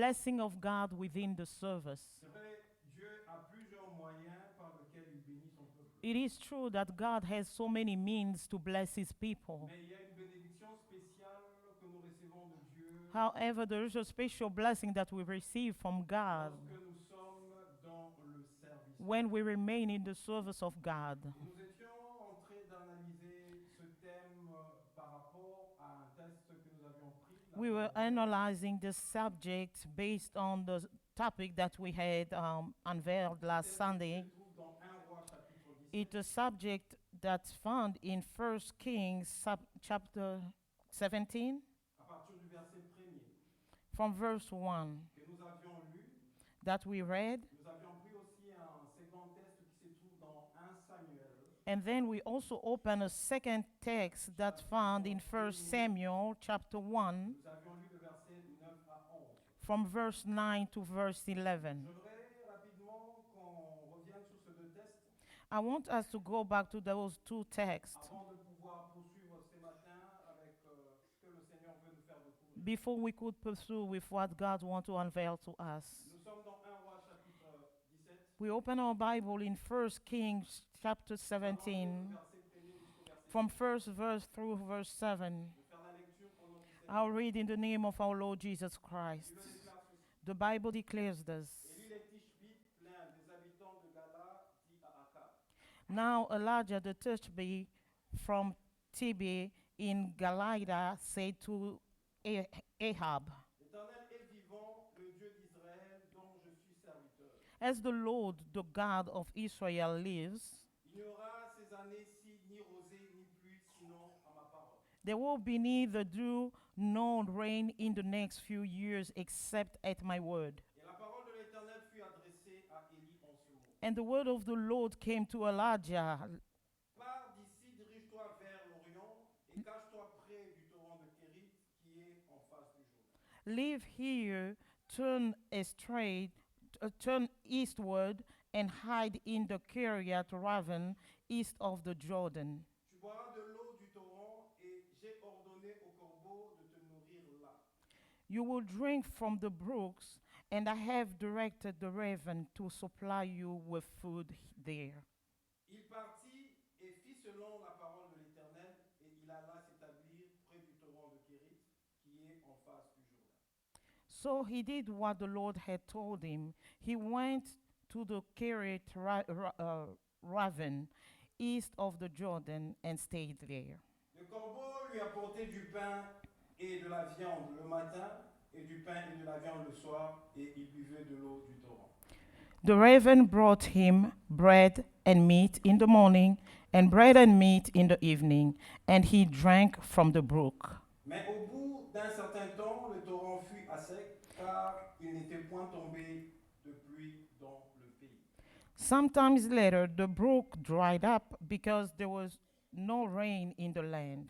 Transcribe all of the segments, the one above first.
blessing of God within the service. C'est vrai, Dieu a plusieurs moyens par lesquels il bénit son peuple. It is true that God has so many means to bless his people. Mais il y a une bénédiction spéciale que nous recevons de Dieu However, there is a special blessing that we receive from God lorsque nous sommes dans le service. when we remain in the service of God. Et nous étions en train d'analyser ce thème par rapport à un texte que nous avions pris. We were analyzing the subject based on the topic that we had unveiled last Sunday. Se trouve dans 1 Roi chapitre 17. It's a subject that's found in 1 Kings chapter 17 À partir du verset 1er from verse 1 que nous avions lu, that we read. nous avions pris aussi un second texte qui se trouve dans 1 Samuel, And then we also open a second text that's found in 1 Samuel chapter 1 nous avions lu le verset 9 à 11. from verse 9 to verse 11. J'aimerais rapidement qu'on revienne sur ces deux textes I want us to go back to those two texts avant de pouvoir poursuivre ce matin avec ce que le Seigneur veut nous faire découvrir. before we could pursue with what God wants to unveil to us. Nous sommes dans 1 Roi chapitre 17. We open our Bible in 1 Kings chapter 17 from first verse through verse 7. I'll read in the name of our Lord Jesus Christ. The Bible declares this. Now Elijah the Tishbe from Tibbe in Galilee said to Ahab, L'Éternel est vivant, le Dieu d'Israël dont je suis serviteur. as the Lord, the God of Israel, lives, Il n'y aura ces années-ci ni rosée ni pluie, sinon à ma parole. there will be neither dew nor rain in the next few years except at my word. Et la parole de l'Éternel fut adressée à Élie en ce mot. And the word of the Lord came to Elijah. Pars d'ici, dirige-toi vers l'Orient et cache-toi près du torrent de Kérit qui est en face du Jourdain. Live here, turn eastward, and hide in the Kiryat Raven east of the Jordan. Tu boiras de l'eau du torrent et j'ai ordonné au corbeau de te nourrir là. You will drink from the brooks, and I have directed the raven to supply you with food there. Il partit et fit selon la parole de l'Éternel et il alla s'établir près du torrent de Kérit qui est en face du Jourdain. So he did what the Lord had told him. He went to the Kiryat Raven east of the Jordan and stayed there. Le corbeau lui apportait du pain et de la viande le matin et du pain et de la viande le soir et il buvait de l'eau du torrent. The raven brought him bread and meat in the morning, and bread and meat in the evening, and he drank from the brook. Mais au bout d'un certain temps, le torrent fut à sec car il n'était point tombé de pluie dans le pays. Sometimes later, the brook dried up because there was no rain in the land.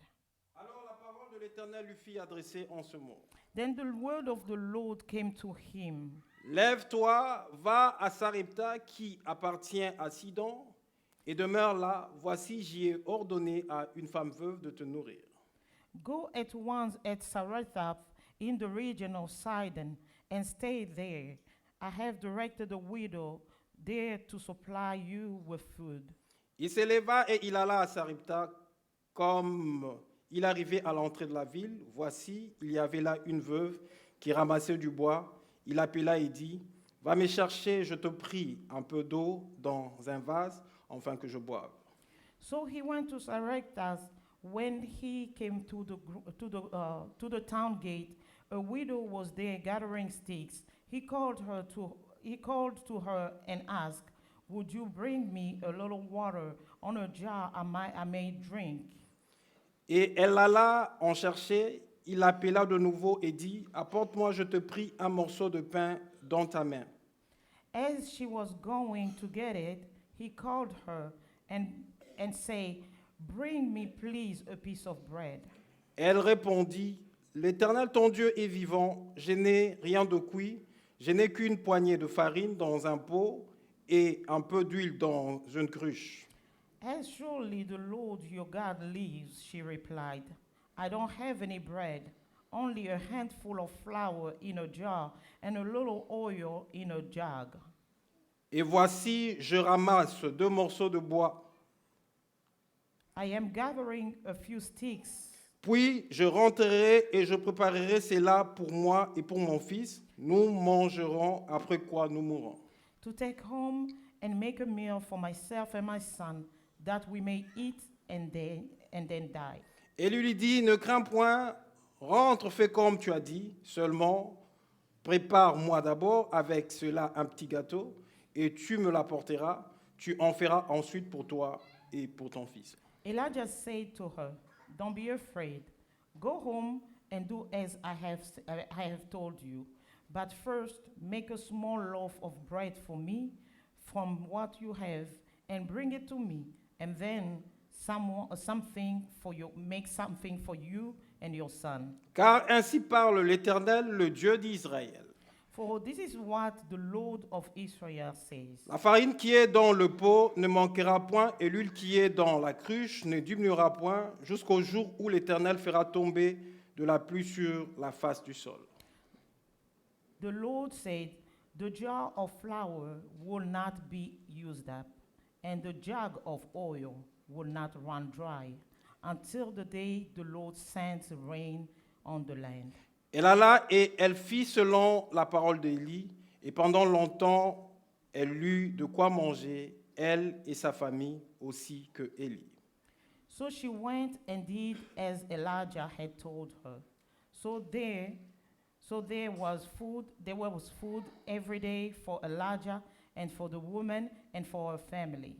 Alors la parole de l'Éternel lui fit adresser en ce mot. Then the word of the Lord came to him. Lève-toi, va à Sarepta qui appartient à Sidon et demeure là. Voici, j'y ai ordonné à une femme veuve de te nourrir. Go at once at Sarepta in the region of Sidon and stay there. I have directed a widow there to supply you with food. Il s'éleva et il alla à Sarepta. Comme il arrivait à l'entrée de la ville, voici, il y avait là une veuve qui ramassait du bois. Il appela et dit, « Va me chercher, je te prie, un peu d'eau dans un vase, afin que je boive. » So he went to Sarepta. When he came to the town gate, a widow was there gathering sticks. He called to her and asked, "Would you bring me a little water on a jar I may drink?" Et elle alla en chercher. Il l'appela de nouveau et dit, « Apporte-moi, je te prie, un morceau de pain dans ta main. » As she was going to get it, he called her and said, "Bring me, please, a piece of bread." Elle répondit, « L'Éternel ton Dieu est vivant, je n'ai rien de cuit, je n'ai qu'une poignée de farine dans un pot et un peu d'huile dans une cruche. » As surely the Lord your God lives, she replied, I don't have any bread, only a handful of flour in a jar and a little oil in a jug. Et voici, je ramasse 2 morceaux de bois. I am gathering a few sticks. Puis je rentrerai et je préparerai cela pour moi et pour mon fils. Nous mangerons, après quoi nous mourrons. To take home and make a meal for myself and my son, that we may eat and then die. Et lui dit, ne crains point, rentre, fais comme tu as dit, seulement prépare-moi d'abord avec cela un petit gâteau, et tu me l'apporteras, tu en feras ensuite pour toi et pour ton fils. Elijah said to her, don't be afraid. Go home and do as I have told you. But first, make a small loaf of bread for me from what you have, and bring it to me. And then make something for you and your son. Car ainsi parle l'Éternel, le Dieu d'Israël. For this is what the Lord of Israel says. La farine qui est dans le pot ne manquera point, et l'huile qui est dans la cruche ne diminuera point, jusqu'au jour où l'Éternel fera tomber de la pluie sur la face du sol. The Lord said, the jar of flour will not be used up, and the jug of oil will not run dry, until the day the Lord sends rain on the land. Elle alla et elle fit selon la parole d'Élie, et pendant longtemps, elle eut de quoi manger, elle et sa famille aussi que Élie. So she went and did as Elijah had told her. So there was food every day for Elijah and for the woman and for her family.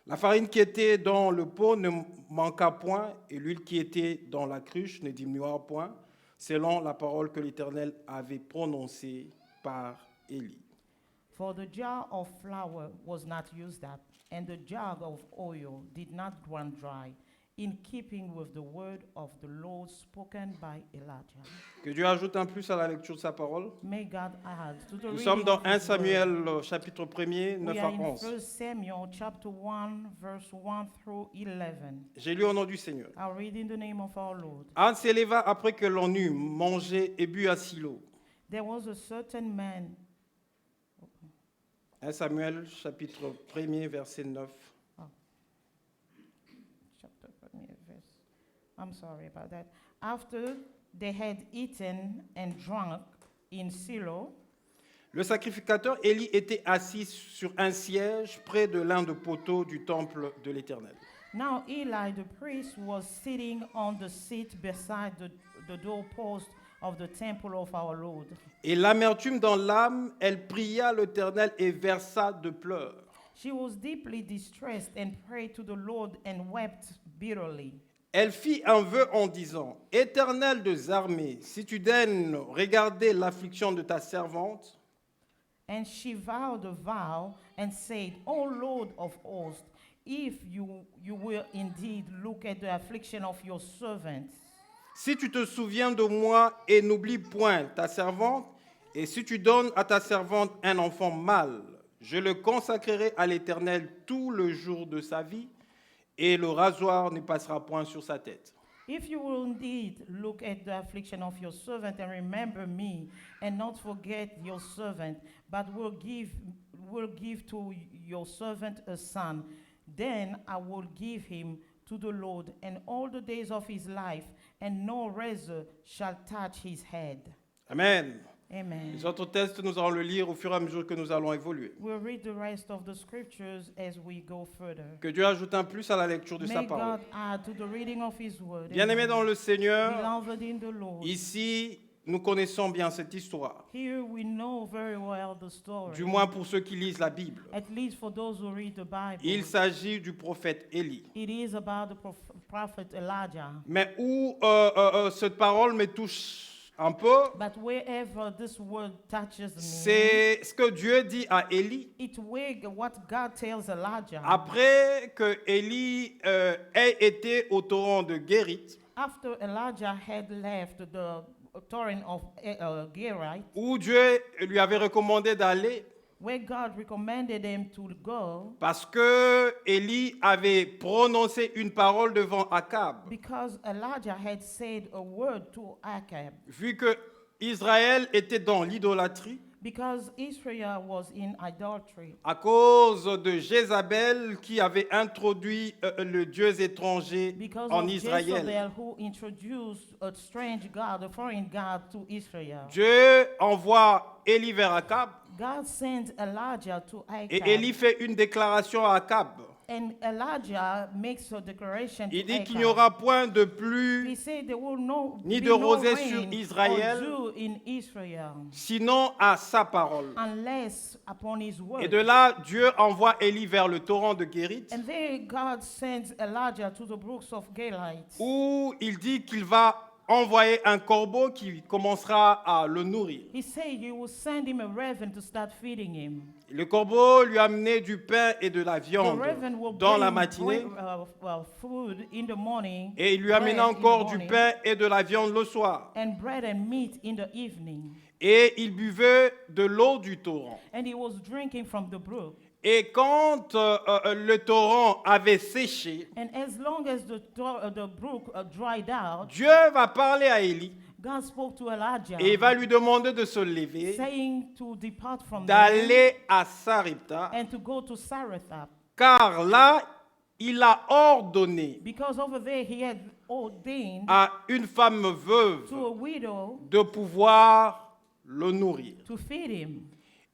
La farine qui était dans le pot ne manqua point, et l'huile qui était dans la cruche ne diminua point, selon la parole que l'Éternel avait prononcée par Élie. For the jar of flour was not used up, and the jug of oil did not run dry, in keeping with the word of the Lord spoken by Elijah. Que Dieu ajoute un plus à la lecture de sa parole. May God add to the Nous reading sommes dans of 1 his word. Samuel chapitre 1er, 9 We à are in 11. 1 Samuel chapter 1, verse 1 through 11. J'ai lu au nom du Seigneur. I'll read in the name of our Lord. Anne s'éleva après que l'on eut mangé et bu à Silo. There was a certain man. 1 Samuel chapitre 1er, verset 9. Chapter 1, verse. I'm sorry about that. After they had eaten and drunk in Silo, Le sacrificateur Élie était assis sur un siège près de l'un des poteaux du temple de l'Éternel. now Eli the priest was sitting on the seat beside the doorpost of the temple of our Lord. Et l'amertume dans l'âme, elle pria l'Éternel et versa de pleurs. She was deeply distressed and prayed to the Lord and wept bitterly. Elle fit un vœu en disant, « Éternel des armées, si tu daignes regarder l'affliction de ta servante, And she vowed a vow and said, O Lord of hosts, if you will indeed look at the affliction of your servant, si tu te souviens de moi et n'oublie point ta servante, et si tu donnes à ta servante un enfant mâle, je le consacrerai à l'Éternel tout le jour de sa vie, et le rasoir ne passera point sur sa tête. if you will indeed look at the affliction of your servant and remember me, and not forget your servant, but will give to your servant a son, then I will give him to the Lord, and all the days of his life, and no razor shall touch his head. Amen. Amen. Les autres textes, nous allons le lire au fur et à mesure que nous allons évoluer. We'll read the rest of the scriptures as we go further. Que Dieu ajoute un plus à la lecture de sa May parole. God add to the reading of his word. Bien-aimés dans le Seigneur, Beloved in the Lord. ici, nous connaissons bien cette histoire. Here we know very well the story. Du moins pour ceux qui lisent la Bible. At least for those who read the Bible. Il s'agit du prophète Élie. It is about the prophet Elijah. Mais où cette parole me touche un peu, But wherever this word touches me, c'est ce que Dieu dit à Élie it's what God tells Elijah. après que Élie ait été au torrent de Guérite, After Elijah had left the torrent of Gerite, où Dieu lui avait recommandé d'aller. where God recommended them to go parce que Élie avait prononcé une parole devant Akab. because Elijah had said a word to Ahab. Vu que Israël était dans l'idolâtrie, Because Israel was in idolatry. à cause de Jézabel qui avait introduit le dieu étranger Because en of Israël. Jezebel who introduced a strange god, a foreign god to Israel. Dieu envoie Élie vers Akab God sent Elijah to et Ahab. Élie fait une déclaration à Akab. And Elijah makes a declaration Il to dit Ahab. qu'il n'y aura point de He pluie, said there will ni be de no rosée rain sur Israël, or dew in Israel sinon à sa parole. unless upon his word. Et de là, Dieu envoie Élie vers le torrent de Guérit, And there God sends Elijah to the brooks of Galilee, où il dit qu'il va envoyer un corbeau qui commencera à le nourrir. he said he will send him a raven to start feeding him. Le corbeau lui amenait du pain et de la The viande raven will dans la bring matinée, food in the morning, et il lui bread amenait in the encore du morning, pain et de la viande le soir. and bread and meat in the evening. Et il buvait de l'eau du torrent. And he was drinking from the brook. Et quand le torrent avait séché, And as long as the brook dried out, Dieu va parler à Élie God spoke to Elijah, et il va lui demander de se lever, saying to depart from there d'aller à Sarepta, and to go to Sarepta, car là, il a ordonné because over there he had ordained à une femme veuve to a widow de pouvoir le nourrir. to feed him.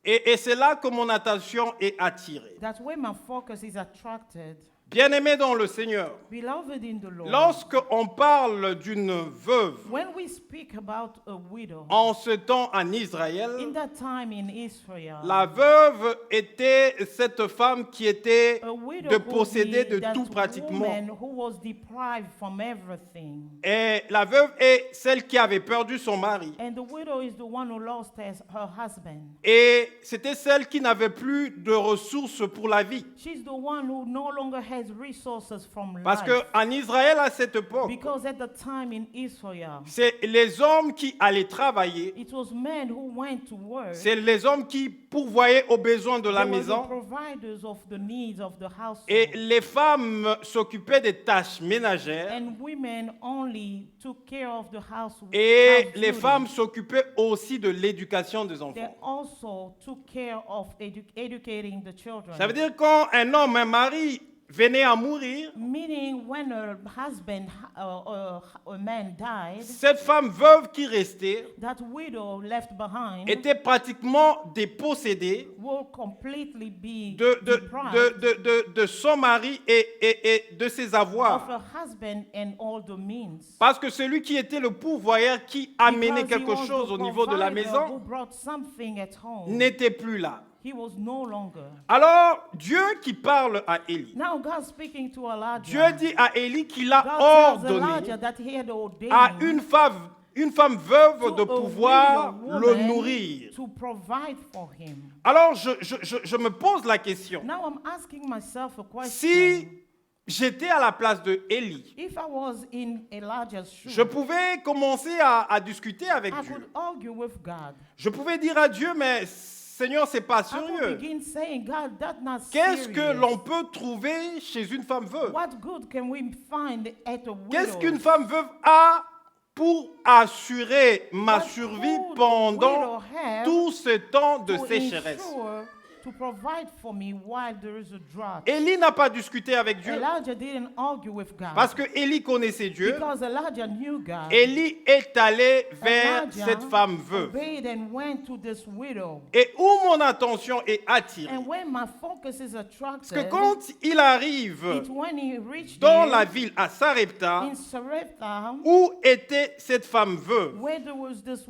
Et c'est là que mon attention est attirée. That's where my focus is attracted. Bien-aimé dans le Seigneur, Beloved in the Lord, lorsque on parle d'une veuve when we speak about a widow, en ce temps en in Israël, that time in Israel, la veuve était cette femme qui était a widow de would posséder be de that tout pratiquement. woman who was deprived from everything. Et la veuve est celle qui avait perdu son mari. And the widow is the one who lost her husband. Et c'était celle qui n'avait plus de ressources pour la vie. She's the one who no longer has resources from Parce life. qu'en Israël, à cette époque, Because at the time in Israel, c'est les hommes qui allaient travailler, it was men who went to work. c'est les hommes qui pourvoyaient aux besoins de la They were the maison, providers of the needs of the household. et les femmes s'occupaient des tâches ménagères, And women only took care of the house. et house les duty. femmes s'occupaient aussi de l'éducation des They enfants. also took care of educating the children. Ça veut dire quand un homme, un mari venait à mourir, Meaning when a husband, a man died, cette femme veuve qui restait that widow left behind était pratiquement dépossédée will completely be de deprived de son mari et de ses of avoirs. her husband and all the means. Parce que celui qui était le pourvoyeur qui amenait Because he quelque was chose the au niveau de la provider maison who brought something at home. n'était plus là. He was no longer. Alors, Dieu qui parle à Élie, Now God speaking to Elijah. Dieu dit à Élie qu'il a God tells ordonné Elijah that he had ordained à une femme veuve to de a pouvoir widow le woman nourrir. to provide for him. Alors, je me pose la question. Now I'm asking myself a question. Si j'étais à la place de Élie, If I was in Elijah's shoes, je pouvais commencer à discuter avec I Dieu. could argue with God. Je pouvais dire à Dieu, mais Seigneur, c'est pas I could sérieux. begin saying, God, that's not Qu'est-ce que serious. l'on peut trouver chez une femme veuve? What good can we find at a widow? Qu'est-ce qu'une femme veuve a pour assurer ma What survie could a pendant widow have tout ce temps de to sécheresse? ensure to provide for me while there is a drought? Élie n'a pas discuté avec Dieu Elijah didn't argue with God parce que Élie connaissait Dieu. because Elijah knew God. Élie est allé vers Elijah cette femme veuve. obeyed and went to this widow. Et où mon attention est attirée, And when my focus is parce que attracted, quand il arrive it's when he reached dans there la ville à Sarepta, in Sarepta, où était cette femme veuve? where there was this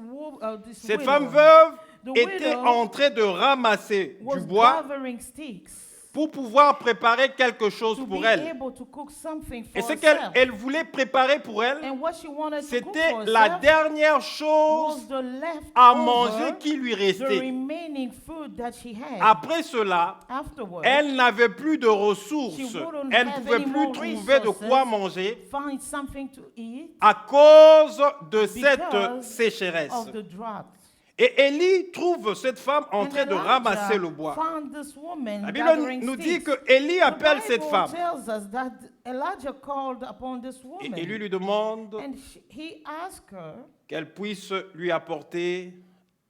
Cette widow. femme veuve The était widow en train de ramasser was du bois gathering sticks pour pouvoir préparer quelque chose to pour be elle. able to cook something for Et ce herself. qu'elle voulait préparer pour elle, And what she wanted to cook c'était for la herself dernière was chose the leftover, à manger qui lui the restait. remaining food that she had. Après cela, Afterwards, elle n'avait plus de ressources. She wouldn't Elle ne have pouvait any plus more trouver de quoi resources. manger find something to eat à cause de cette because sécheresse. of the drought. Et Élie trouve cette femme en And train de Elijah ramasser le bois. found this woman La Bible gathering nous dit sticks. que Élie The appelle cette Bible femme. tells us that Elijah called upon this Et woman. Élie lui demande And he asked her qu'elle puisse lui apporter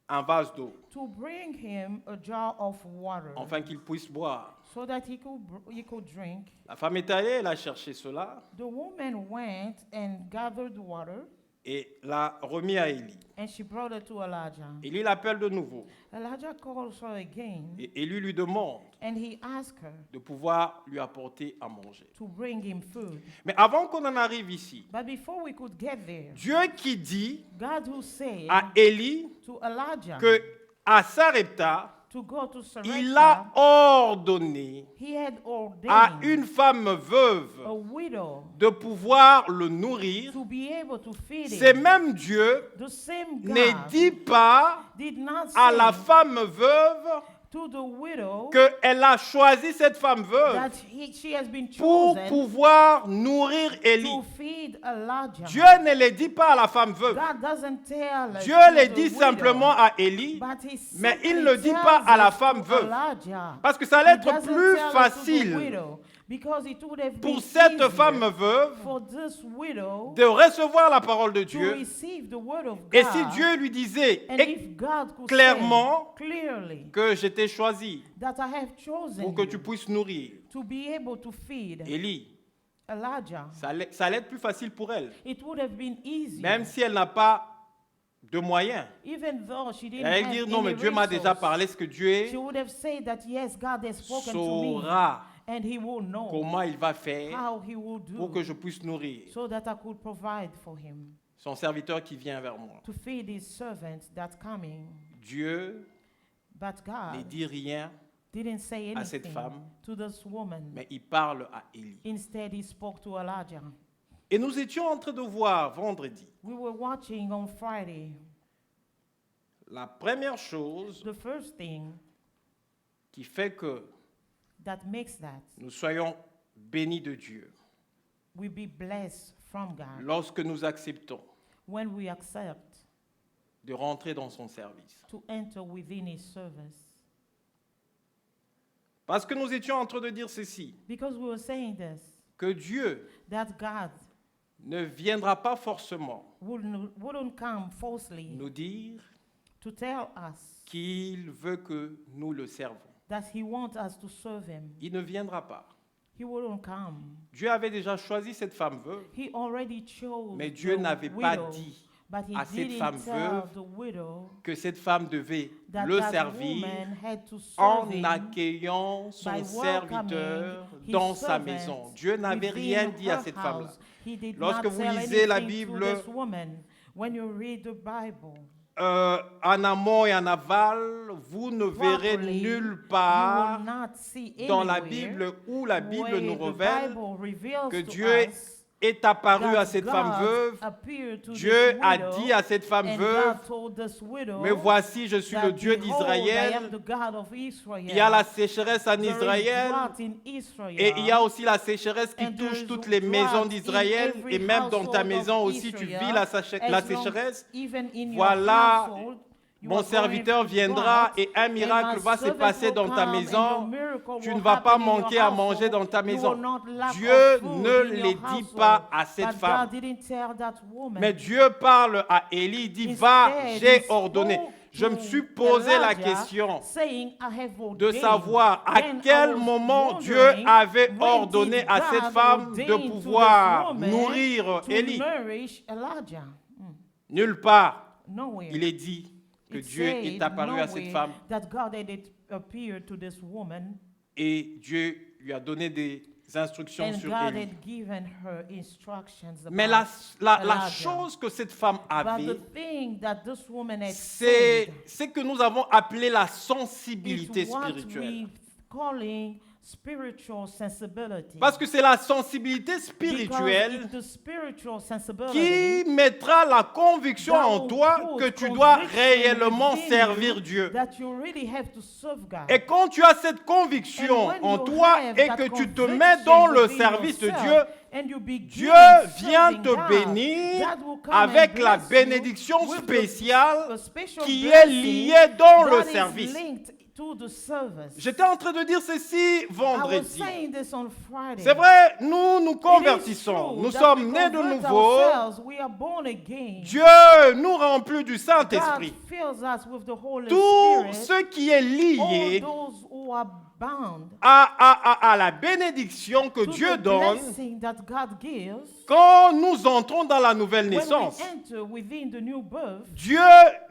un vase d'eau, to bring him a jar of water afin qu'il puisse boire. so that he could drink. La femme est allée, elle a cherché cela The woman went and gathered water, et l'a remis à Élie. and she brought it to Elijah. Élie l'appelle de nouveau. Elijah calls her again, Et Élie lui demande and he asked her de pouvoir lui apporter à manger. to bring him food. Mais avant qu'on en arrive ici, But before we could get there, Dieu qui dit God who said à Élie to Elijah que à Sarepta, to go to il a Sarepta, ordonné he had à ordained une femme a veuve widow de pouvoir le nourrir. to be able to feed C'est him. même Dieu The same ne God dit pas did not à la say femme veuve to the widow qu'elle a choisi cette femme veuve that she has been pour chosen pouvoir nourrir Élie. to feed Elijah. Dieu ne le dit pas à la femme veuve. God doesn't tell Dieu to le the dit widow, simplement à Élie, but he mais il simply ne dit tells pas à la it femme to veuve. Elijah. Parce que ça allait He être doesn't plus tell it to the facile widow, because it would have pour been cette easier femme veuve for this widow de recevoir la parole de to Dieu. receive the word of God. Et si Dieu lui disait And if God could clairement say clearly que je t'ai choisi that I have chosen pour que you tu puisses nourrir to be able to feed Élie, Elijah, ça allait être plus facile pour elle. it would have been easier. Même si elle n'a pas de moyens. Even though she didn't Elle allait have dire non, mais any Dieu m'a déjà resource, parlé, ce que Dieu she would have said that yes, God has spoken to me, saura and He will know comment il va faire how He will do pour que je puisse nourrir so that I could provide for him, son serviteur qui vient vers moi. to feed His servant that's coming. Dieu But ne God dit rien, didn't say à cette anything femme, to this woman. mais il parle à Élie. Instead, He spoke to Elijah. Et nous étions en train de voir vendredi We were watching on Friday. la première chose The first thing qui fait que that makes that nous soyons bénis de Dieu we be blessed from God lorsque nous acceptons when we accept de rentrer dans son service. to enter within His service. Parce que nous étions en train de dire ceci, Because we were saying this, que Dieu that God ne viendra pas forcément wouldn't come falsely nous dire to tell us qu'il veut que nous le servons. that He wants us to serve Him. Il ne viendra pas. He wouldn't come. Dieu avait déjà choisi cette femme veuve, He already chose mais Dieu the n'avait pas widow, dit but He à cette didn't femme tell veuve the widow que cette femme devait that le that servir woman had to en serve him accueillant son by serviteur welcoming his dans sa servant maison. Dieu n'avait within rien dit à her cette femme-là. house. He did Lorsque not vous tell lisez la anything to Bible, this woman. When you read the Bible, En amont et en aval, vous ne verrez properly, nulle you will part not see dans la anywhere Bible où la Bible where nous the révèle Bible reveals que to Dieu us est apparu that à cette femme God veuve. appeared to Dieu this a widow, dit à cette femme and veuve, God told this widow mais voici, je suis that, le Dieu behold, I am d'Israël. the God of Israel. Il y a la sécheresse en There is Israël drought in Israel. et il y a aussi la sécheresse qui And there touche is toutes les drought maisons in d'Israël every et même dans ta household maison of aussi tu Israel, vis la as long- sécheresse. even in your Voilà, household, you Mon are going serviteur through viendra drought, et un and miracle my va se servant passer will dans ta come, and maison. your miracle Tu will ne vas pas happen in your manquer à manger household. dans ta You maison. will not lack Dieu of food ne in le your dit household. pas à cette But femme. God didn't tell that woman. Mais Dieu parle à Élie, il dit, va, Instead, j'ai he ordonné. spoke Je me to suis posé la Elijah, question saying, I have de ordained. savoir à Then I quel was moment Dieu wondering, avait when ordonné did à God cette femme ordain de to this pouvoir woman nourrir to Élie. nourish Elijah? Nulle part, Nowhere. il est dit que It Dieu said est apparu à cette nowhere femme that God had appeared to this woman, et Dieu lui a donné des instructions and sur God Élie. had given her instructions about Mais la Elijah. chose que cette femme But avait, the thing that this woman had c'est said, ce que nous avons appelé la is sensibilité what spirituelle. we calling spiritual sensibility. Parce que c'est la sensibilité Because spirituelle it's the spiritual sensibility qui mettra la conviction that en will toi put que tu dois conviction réellement within servir you Dieu. that you really have to serve God. Et quand tu as cette conviction And when en you toi have et that que tu te conviction mets dans le within service de yourself, Dieu, and you begin Dieu serving vient te God, bénir God will come avec and la bless you bénédiction with spéciale a special qui est blessing liée dans le that is service. linked to the service. J'étais en train de dire ceci I was vendredi. saying this on Friday. C'est vrai, nous nous It is convertissons. true Nous that sommes we nés de convert nouveau. ourselves, we are born again. Dieu nous remplit du God Saint-Esprit. fills us with the Holy Tout Spirit. ce qui est All lié those who are bound à la bénédiction que to Dieu the donne blessing that God gives quand nous entrons dans la nouvelle when naissance. we enter within the new birth. Dieu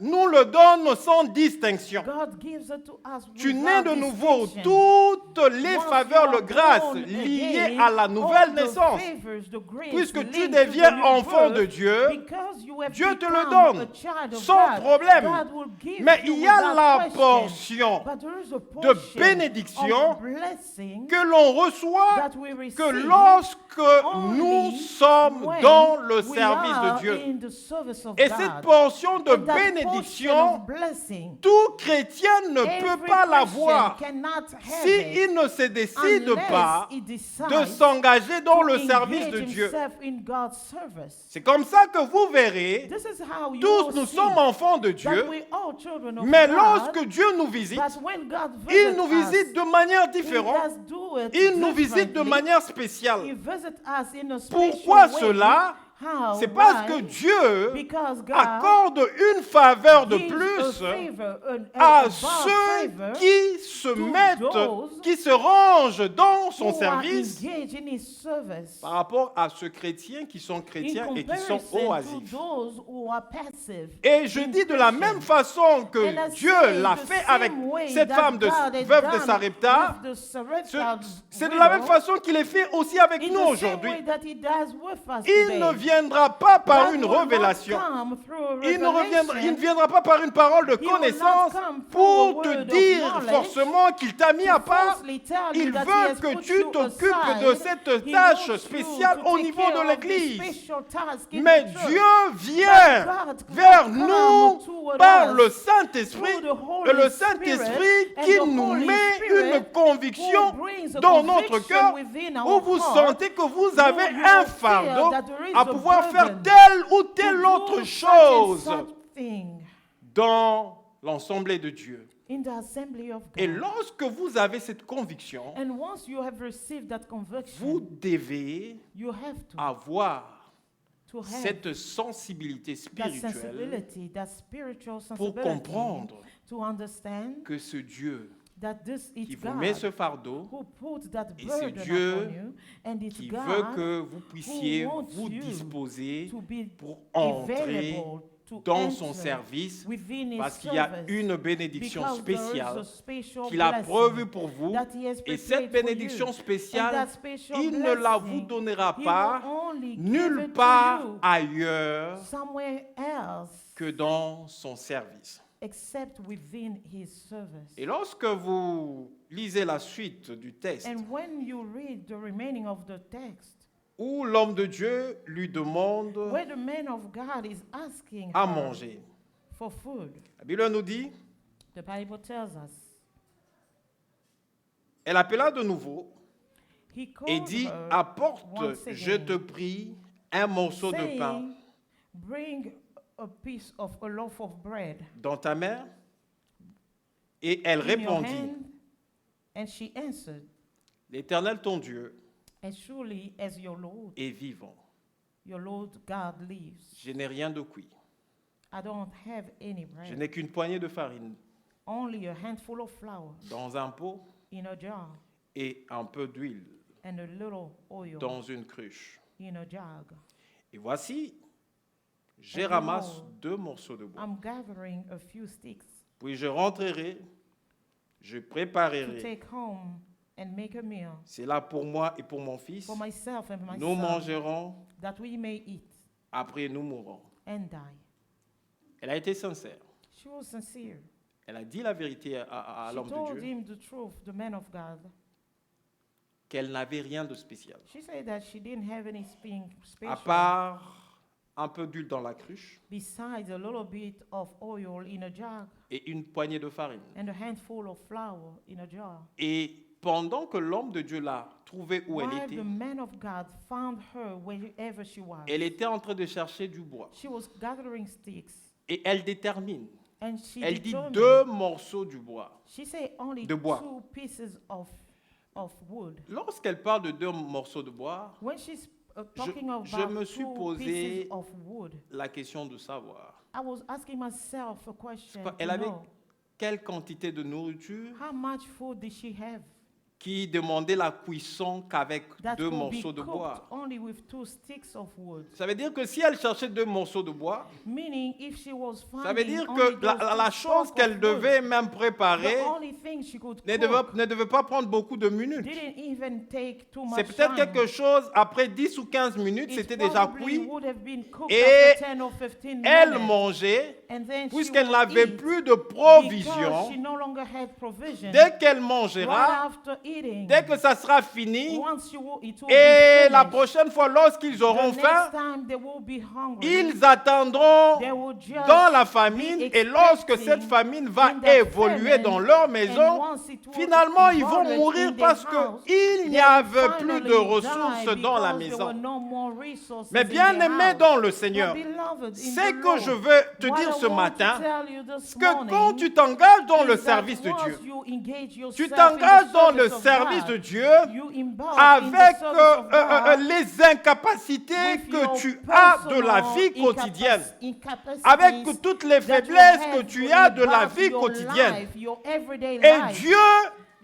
nous le donne sans distinction. God gives it to us Tu nais without de nouveau, distinction. toutes les Once faveurs, you les are grâces born liées again, à la nouvelle all the naissance. favors, the grace Puisque tu linked deviens to the new enfant de birth, Dieu, because you have Dieu te le become donne a child of sans God, problème. God will give Mais you il y a without la question. portion But there is a de portion bénédiction of blessing que l'on reçoit that we que receive lorsque only nous sommes when dans le we service are de Dieu. in the service of Et God. cette portion de And that portion bénédiction, of blessing, tout chrétien ne every peut pas Christian l'avoir cannot have s'il it ne se décide unless pas he decides de s'engager dans to le service de engage Dieu. himself in God's service. C'est comme ça que vous verrez, This is how you tous will nous see sommes enfants de that Dieu, we all children of mais God, lorsque Dieu nous visite, but when God il visits nous visite de manière us, he différente, does do it il nous visite de differently. manière He spéciale. visits us in a special Pourquoi way. cela? How? C'est parce que Why? Dieu Because God accorde une faveur de gives plus a favor, à above ceux favor qui se to mettent, those qui se rangent dans son who are service engaged in his service par rapport à ceux chrétiens qui sont in chrétiens et qui sont comparison to oisifs. those who are passive. Et je in dis de la Christian. même façon que And I Dieu say l'a the fait same avec way cette that femme de God has veuve de done Sarepta, with the Sarepta c'est de la même widow, façon qu'il est fait aussi avec in nous the same aujourd'hui. way that he does with us Il today. ne viendra pas par God une will not révélation. come through a Il revelation. ne viendra pas par une parole de He will not connaissance come through pour a te word of dire knowledge forcément qu'il t'a mis à to part. falsely tell you Il that he veut has que put tu you t'occupes aside. de cette He tâche wants you spéciale to au take niveau care de of this l'Église. special task in Mais the church. Dieu vient God vers come nous toward par us le Saint-Esprit. through the Holy Et le Spirit, Saint-Esprit and qui the nous Holy met Spirit une conviction who brings a dans notre conviction cœur within our où vous heart, sentez que vous who avez you un will fardeau feel that there is à a pouvoir faire burden telle ou to telle do autre such and chose such thing dans l'assemblée de Dieu. in the assembly of Et God. lorsque vous avez cette conviction, And once you have received that vous conviction, devez you have avoir to have cette sensibilité that spirituelle sensibility, that spiritual pour sensibility, comprendre to understand que ce Dieu that this qui is vous met God ce fardeau, who put that et c'est burden Dieu upon you, and it's qui God veut que vous puissiez who wants vous you disposer to be pour entrer available to dans son enter service, within his parce qu'il y a service, une bénédiction because there is spéciale a special qu'il a blessing prévue pour vous. that he has Et prepared cette for bénédiction you. spéciale, And that special il ne la vous blessing, donnera he pas will only give nulle it to part you ailleurs somewhere else que dans son service. except within his service. Et lorsque vous lisez la suite du texte, And when you read the remaining of the text, où l'homme de Dieu lui demande where the man of God is asking à her manger, for food, la Bible nous dit, the Bible tells us, elle appela de nouveau he et called dit, her apporte, once je again, te prie, un morceau de pain saying, bring a piece of a loaf of bread dans ta main. Et elle in your répondit, hand. And she answered, l'Éternel ton Dieu as surely as est vivant. your Lord God lives, Je n'ai rien de cuit. I don't have any Je bread, n'ai qu'une poignée de farine only a handful of flour dans un pot in a jar et un peu d'huile and a little oil dans une cruche. in a jug. Et voici, je And ramasse behold, 2 morceaux de bois. I'm gathering a few sticks Puis je rentrerai, je to préparerai. take home and make a meal C'est là pour moi et pour mon fils. for myself and my Nous son, mangerons, that we may eat après nous mourrons. and die. Elle a été sincère. She was sincere. Elle a dit la vérité à She l'homme de told Dieu. him the truth, the man of God. qu'elle n'avait rien de spécial. She said that she didn't have anything À special part un peu d'huile dans la cruche besides a little bit of oil in a jug et une poignée de farine. and a handful of flour in a jar. Et pendant que l'homme de Dieu l'a trouvée où elle While était, the man of God found her wherever she was, elle était en train de chercher du bois. she was gathering sticks, Et elle détermine. and she Elle dit determined, 2 morceaux du bois. she said only de bois. 2 pieces of wood. Lorsqu'elle parle de 2 morceaux de bois, When she's talking je about me suis 2 posé pieces of wood, la question de savoir, I was asking myself a question elle to avait know, quelle quantité de nourriture how much food did she have qui demandait la cuisson qu'avec that 2 could be morceaux de cooked bois. only with 2 sticks of wood? Ça veut dire que si elle cherchait 2 morceaux de bois, Meaning, if she was ça veut finding dire only que those la 2 chose stalks qu'elle of wood, devait même préparer the only thing she could ne cook devait pas prendre beaucoup de minutes. didn't even take too C'est much peut-être time. quelque chose, après 10 ou 15 minutes, It c'était déjà probably cuit. would have been cooked Et after 10 or 15 Elle minutes. mangeait, And then she puisqu'elle would n'avait eat plus de because provisions. she no longer had provision. Dès qu'elle Right mangera, after eating, dès que ça sera fini, once it will et be la finished, prochaine fois, lorsqu'ils the auront next faim, time they will be hungry. ils attendront They will just dans la be famine, et lorsque expecting cette famine va in that évoluer famine, dans leur and maison, once it will finalement ils vont evolve mourir in their parce house, qu'il n'y they avait will plus de finally ressources die dans la because there were maison. no more resources Mais in bien their aimé house. dans le But Seigneur, beloved in c'est the que Lord, je veux te what dire I ce want to matin, tell you this que morning quand tu t'engages dans le is that service de once Dieu, you engage tu yourself t'engages in the dans le service of service God, de Dieu you embark in avec the service of God les incapacités with que your tu as de la personal vie quotidienne, incapacities avec toutes les that you faiblesses have que tu to as de la embark vie your quotidienne. life, your everyday Et life. Dieu,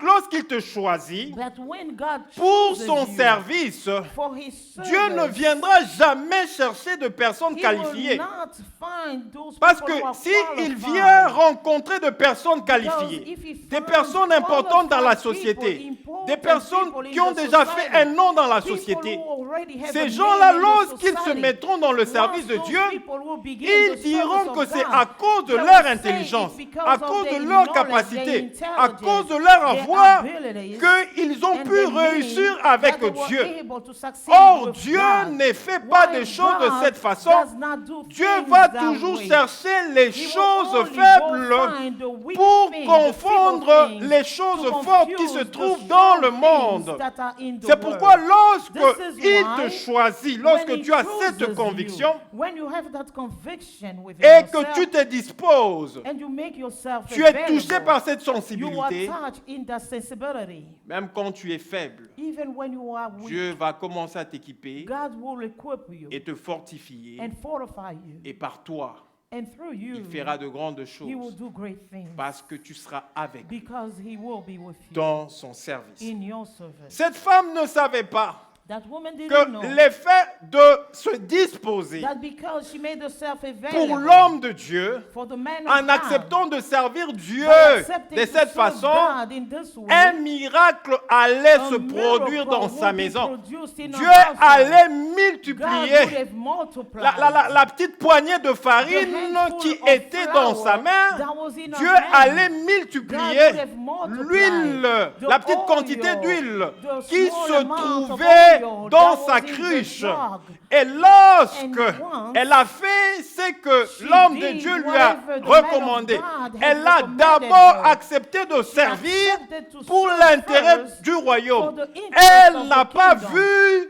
lorsqu'il te choisit That when God pour chooses son you service, for his Dieu ne service, viendra jamais chercher de personnes he qualifiées. will not find those Parce que people who are s'il qualified. vient rencontrer de personnes Because qualifiées, if he des finds personnes importantes dans la qualified société, people, important des personnes people in qui ont the déjà society, fait un nom dans la people société, who already have a ces name gens-là, in the lorsqu'ils se society, mettront dans le once service de those Dieu, people will begin ils the diront service que of c'est God, à cause de they leur will say intelligence, it's because à of cause de their leur knowledge, capacité, their à intelligence, cause de leur their avoir, abilities, qu'ils ont and pu their meaning réussir avec that they were Dieu. able to succeed Or, with Dieu God. ne fait pas While des choses de God cette façon. does not do Dieu things va that toujours way. chercher les He will choses only faibles go find the weak pour things, the confondre feeble things, les choses to fortes qui confuse se the trouvent dans le strong monde. things that are in the C'est pourquoi world. lorsque This is il why te choisit, When lorsque he tu as chooses cette conviction you, when you have that conviction within et que yourself, tu te disposes, and you make yourself tu es available, touché par cette you are sensibilité, touched in that sensibility. même quand tu es faible, Even when you are weak, Dieu va commencer à t'équiper God will equip you et te fortifier, and fortify you. et par toi, And through you, il fera de grandes he will choses do great things parce que tu seras avec because he will be with you dans son service. in your service. Cette femme ne savait pas That woman didn't que know l'effet de se disposer that because she made herself pour available l'homme de Dieu, for the man of en God, acceptant de servir Dieu by accepting de to cette serve façon, God in this way, un miracle allait a se produire miracle dans will sa be maison. produced in her Dieu household. allait God would multiplier have multiplied la petite poignée de the farine handful qui of était dans flour sa main. that was in her Dieu hand. allait God multiplier would have multiplied l'huile, the la petite oil, quantité d'huile the qui small se amount of trouvait oil dans that sa was in the cruche. jug. Et lorsque And once elle a fait ce que she l'homme de did Dieu lui a whatever the man of recommandé, God had elle a recommanded d'abord her. accepté de servir accepted to pour serve l'intérêt first du royaume. for the interest Elle of n'a the pas kingdom. vu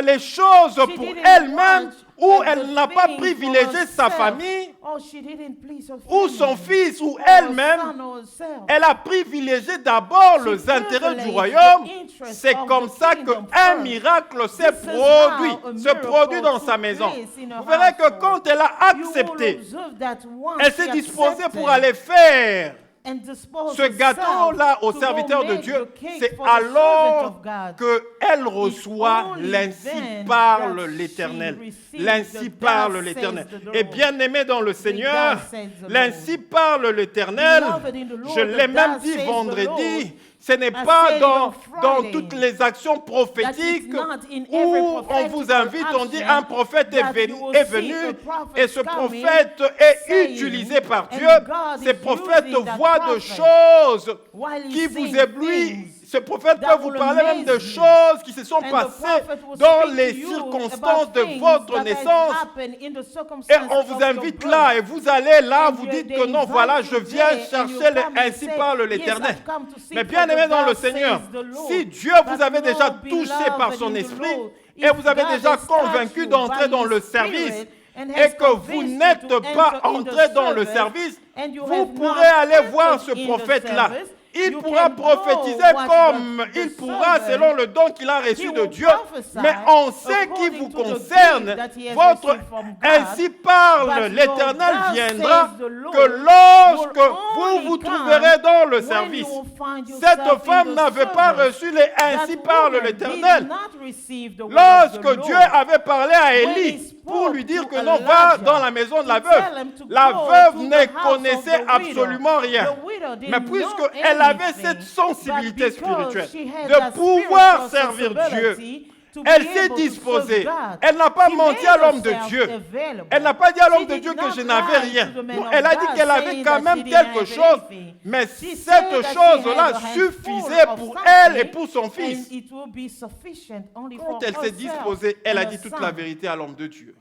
les choses She pour didn't elle-même, watch ou the elle n'a pas things privilégié for sa herself. famille, Oh, she didn't please her ou son family, fils, ou or her elle-même. son or herself. Elle a privilégié d'abord She les intérêts du privileged royaume. the interest C'est of comme the ça kingdom qu'un first. miracle s'est This is produit, how a se miracle produit dans sa took maison. place in her Vous verrez que household. quand elle a You will accepté, observe that once elle she s'est disposée pour accepted aller faire and disposed ce herself gâteau-là au to go serviteur de make Dieu. the cake C'est for the servant alors of God. qu'elle reçoit only l'ainsi then parle that l'Éternel. she received L'ainsi the parle thus l'Éternel. says the Et Lord. bien aimé dans le Seigneur, thus says the l'ainsi parle l'Éternel. Beloved in the Lord, Je l'ai the même thus dit says the vendredi. Lord. Ce n'est I pas said it dans on Friday, toutes les actions prophétiques not in où every on vous prophetical invite, on dit action un prophète that est you will est see venu a prophet et ce coming, prophète est saying, utilisé par and Dieu. God Ces is prophètes using that voient de prophet choses while he qui vous sees éblouissent. things Ce prophète that peut vous will parler même de amaze you. choses qui se sont And the passées prophet will dans speak les to you circonstances about de things votre that has naissance. happened in the Et circumstances on of vous your invite birth. là et vous allez là, And vous you- dites they que non, invite voilà, you je viens there and you chercher le come and ainsi say, parle "Yes, l'Éternel. I've come to seek Mais what bien aimé the dans le God Seigneur, says the Lord." si Dieu vous But avait déjà Lord, touché par beloved son in the esprit Lord, et vous avez if God déjà has convaincu touched you d'entrer by dans His le Spirit service and has et que vous convinced you n'êtes to pas enter in the entré dans le service, service, and you vous have pourrez not aller voir entered ce in the prophète-là. service, Il you pourra can go prophétiser watch comme the il pourra servant. selon le don qu'il a He reçu de will Dieu. prophesy Mais en ce qui according vous to the concerne, gift that he has votre received from God. ainsi parle But l'Éternel your viendra thus says the Lord que lorsque will vous only vous come trouverez dans le when service. you will find Cette yourself in femme the n'avait pas service. reçu les ainsi That parle woman l'Éternel. did not receive the word of Lorsque the Dieu Lord. avait parlé à When he Élie spoke pour lui dire to que non, va Elijah, dans la maison de la to tell veuve, him to la go veuve to ne the house connaissait of the widow. absolument rien. The widow didn't Mais know puisqu'elle avait anything, cette sensibilité but because spirituelle she had de that pouvoir spiritual servir Dieu, sensibility to be elle s'est able to disposée. serve God, Elle n'a pas she menti made à l'homme de herself Dieu. available. Elle n'a pas dit à l'homme She de did Dieu que not je n'avais lie rien. to the man Non, of elle a dit God, qu'elle avait saying quand that même she didn't quelque have chose, anything. mais She said cette that she chose-là had a handful suffisait of pour elle et something, pour son and fils. it will be sufficient only Quand for elle s'est herself disposée, elle and a her dit toute son. la vérité à l'homme de Dieu.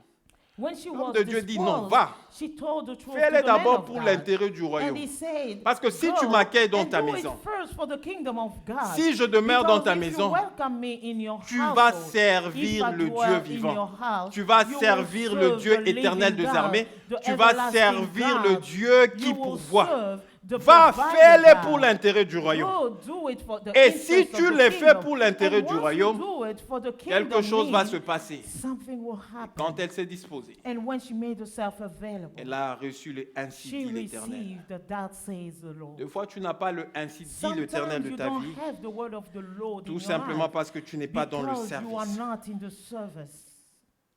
When she L'homme was de Dieu dit non, disposed, va. she told the truth Fais-le to the man d'abord of pour God. l'intérêt du And royaume. he said, Parce que si "Go tu m'accueilles dans and ta do it maison, first for the kingdom of God. si je demeure dans Because ta if you maison, welcome me in your tu vas household, servir if I le dwell Dieu in vivant. your house, Tu vas you will servir le serve Dieu the éternel living des God, armées. the Tu vas everlasting servir le God. Dieu qui You will pourvoit. serve the Va, provider fais-le God. pour l'intérêt du royaume. Go, do it for the Et interest si of tu the le fais kingdom. pour l'intérêt And du once royaume, you do it for the quelque kingdom chose va need, se passer. something will happen. Quand elle s'est disposée, And when she made herself available, elle a reçu le ainsi she dit l'Éternel. received the "Thus says the Lord." Des fois, tu n'as pas le ainsi dit l'Éternel Sometimes de you ta don't vie, have the word of the Lord in tout your simplement life parce que tu n'es pas dans le because you are service. not in the service.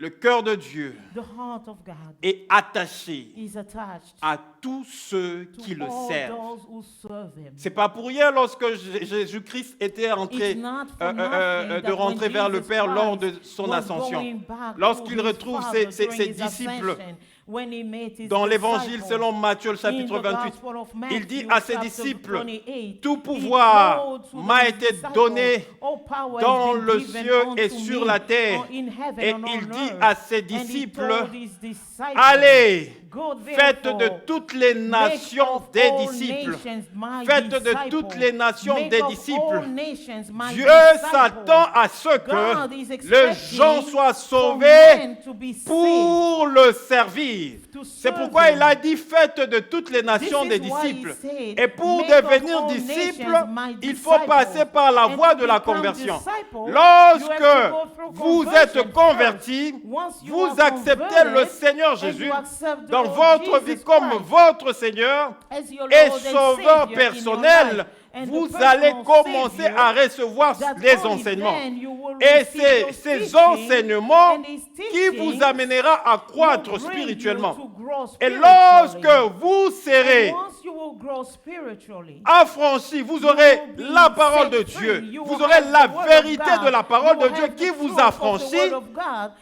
Le cœur de Dieu The heart of God est attaché is attached à tous ceux to qui le all servent. those who serve Him. C'est pas pour rien lorsque Jésus-Christ était en train It's not for nothing de that rentrer when vers le Jesus Père lors de Christ son was ascension, going back to lorsqu'il his retrouve Father ses during his disciples ascension, when he met his dans l'évangile disciples, selon Matthieu, le in chapitre the 28, Gospel of il dit Matthew, à ses chapter disciples, 28, tout he pouvoir told to m'a his été disciples, donné "All power has dans been le given cieux unto et sur me, la terre." in heaven Et and il on dit earth." à ses And he disciples, told his disciples, allez, "Go faites de therefore, toutes les make nations of des all disciples. nations my Faites de disciples. toutes les nations Make des of disciples. all nations my Dieu disciples. s'attend à ce God que is les expecting gens soient for sauvés men to be saved, pour le servir. to C'est serve pourquoi him. il a dit faites de toutes les nations This des is why he disciples. said, Et pour "Make of devenir all disciple, nations my il faut disciples." passer par la And voie to de la become conversion. disciple, you have Lorsque to go through vous conversion êtes converti, first. Once you vous are acceptez converted le Seigneur and Jésus you accept the dans Lord votre vie Jesus comme Christ votre Seigneur as your et Lord and sauveur Savior in your personnel, life. And the vous personal allez commencer Savior, à recevoir that les only enseignements. then you will Et receive c'est those ces teachings enseignements and these qui vous teachings amènera à croître will bring you spirituellement. to grow Et spiritually. lorsque vous serez And once you will grow spiritually, affranchi, vous aurez la parole de Dieu, vous aurez la vérité de la parole de Dieu qui vous affranchit.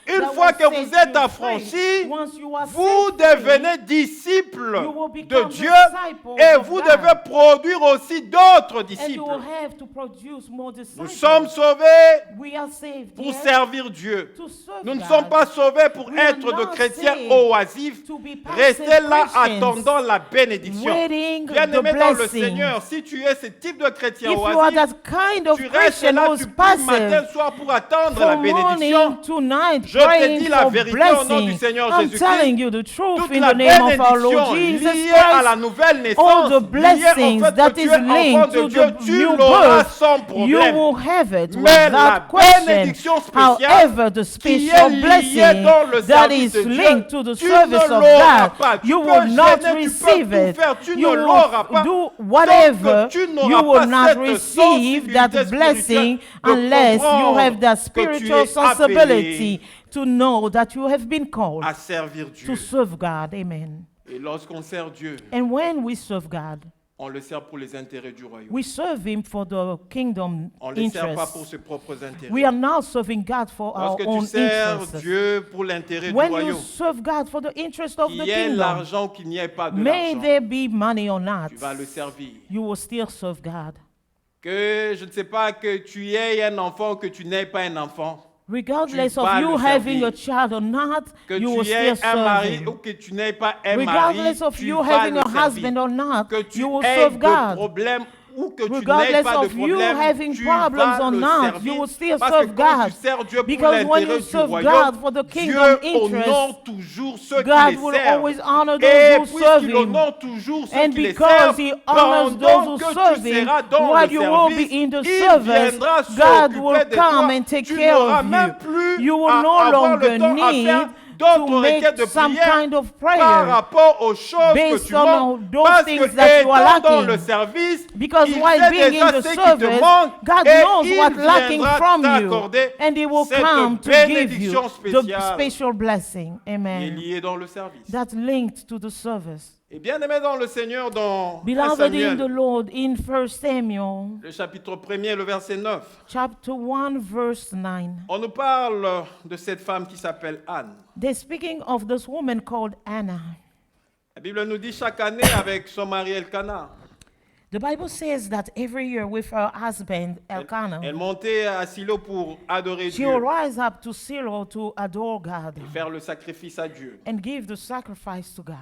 Une fois que vous êtes affranchi, vous devenez disciple de Dieu et vous devez produire aussi d'autres disciples. Nous sommes sauvés pour servir Dieu. Nous ne sommes pas sauvés pour être de chrétiens oisifs, rester là attendant la bénédiction. Bien-aimé dans le Seigneur, si tu es ce type de chrétien If you are oisif, that kind of tu restes Christian là, who's tu pries matin, passive, soir pour attendre la from bénédiction. morning to night, Je te praying dis la for vérité au nom du blessing, Seigneur I'm Jésus-Christ. telling you the truth Toute in la the name of our Lord bénédiction Jesus liée à la Christ. nouvelle All naissance, the liée au blessings fait that que tu is es enfant linked de to Dieu, the tu new l'auras birth, sans you problème. will have it Mais la without question. bénédiction spéciale However, the qui est special liée blessing dans le that service is de Dieu, linked to the tu service ne of l'auras God, pas. Tu you peux will not gêner, tu peux receive tout it. faire, tu You ne l'auras will pas. do whatever. Tant que tu You n'auras will pas not cette receive that sensibilité blessing spirituelle de unless you comprendre have that que tu spiritual es sensibility to know that you have been called à servir Dieu. to serve God. Amen. Et lorsqu'on sert Dieu, And when we serve God, on le sert pour les intérêts du royaume. we serve Him for the kingdom On ne le sert pas pour interests. ses propres intérêts. We are now serving God for our Lorsque tu own sers interests. Dieu pour l'intérêt du When you royaume, serve God for the interest of the qu'il y ait kingdom, l'argent ou qu'il n'y ait pas de may l'argent, there be money or not, tu vas le servir. you will still serve God. Que je ne sais pas, que tu aies un enfant ou que tu n'aies pas un enfant, Regardless tu of vas you le having a servir. child or not, Que you will tu aies still un mari serve ou him. que tu n'aies pas un mari, Regardless of tu you vas having le a servir. husband or not, Que tu you will aies serve de God. problèmes ou que tu n'aies Regardless pas de of you problèmes, having tu problems vas or le not, you servir. will still Parce que serve quand tu God. sers Dieu pour Because when you l'intérêt du serve royaume, God for the Dieu kingdom interest, honore toujours ceux qui God les will servent. always honor Et those who serve puisqu'il him. honore toujours ceux And qui les because servent, he honors those pendant who que serve tu him, seras dans while le you will service, be in the il service, viendra God will s'occuper de come toi. and take Tu care n'auras of même you. plus You will à no avoir longer le temps à need faire to d'autres make requêtes de some prière kind of par prayer rapport aux choses que based tu on manques. those Parce things que that you are étant dans lacking. le service, Because il while sait being déjà in the ce qui te service, manque God et knows il what's lacking viendra from you, t'accorder and He will cette come to give you bénédiction the spéciale special blessing. qui est Amen. liée dans le service. That's linked to the service. Et bien aimé dans le Seigneur, dans 1 Beloved in the Samuel, Lord, in 1 Samuel, le chapitre 1er, le verset 9, chapter 1, verse 9, on nous parle de cette femme qui s'appelle Anne. they're speaking of this woman called Anna. La Bible nous dit chaque année avec son mari Elkanah, The Bible says that every year with her husband Elkanah, elle montait à Silo pour adorer she Dieu will rise up to Shiloh to adore God et faire le sacrifice à Dieu. and give the sacrifice to God.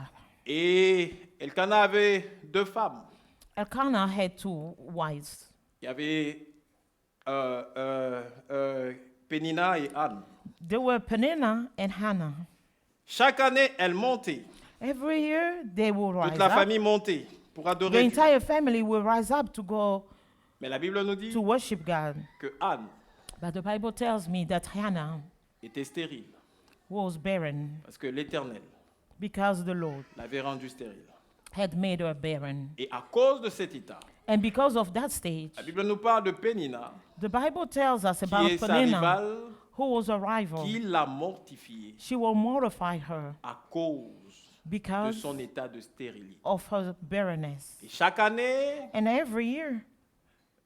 Et Elkanah avait deux femmes. Elkanah had two wives. Il y avait Pénina et Anne. They were Peninnah and Hannah. Chaque année, elles montaient. Every year they will Toute rise la up. famille montait pour The adorer Dieu. entire family will rise up to go Mais la Bible nous dit to worship God. que Anne But the Bible tells me that Hannah était stérile was barren parce que l'Éternel because the Lord l'avait rendue stérile. had made her barren. Et à cause de cet état, And because of that stage, la Bible nous parle de Pénina, the Bible tells us qui about est sa Peninnah, rivale, who was a rival. qui l'a mortifiée She will mortify her à cause de because son état de stérilité. of her barrenness. Et chaque année, And every year,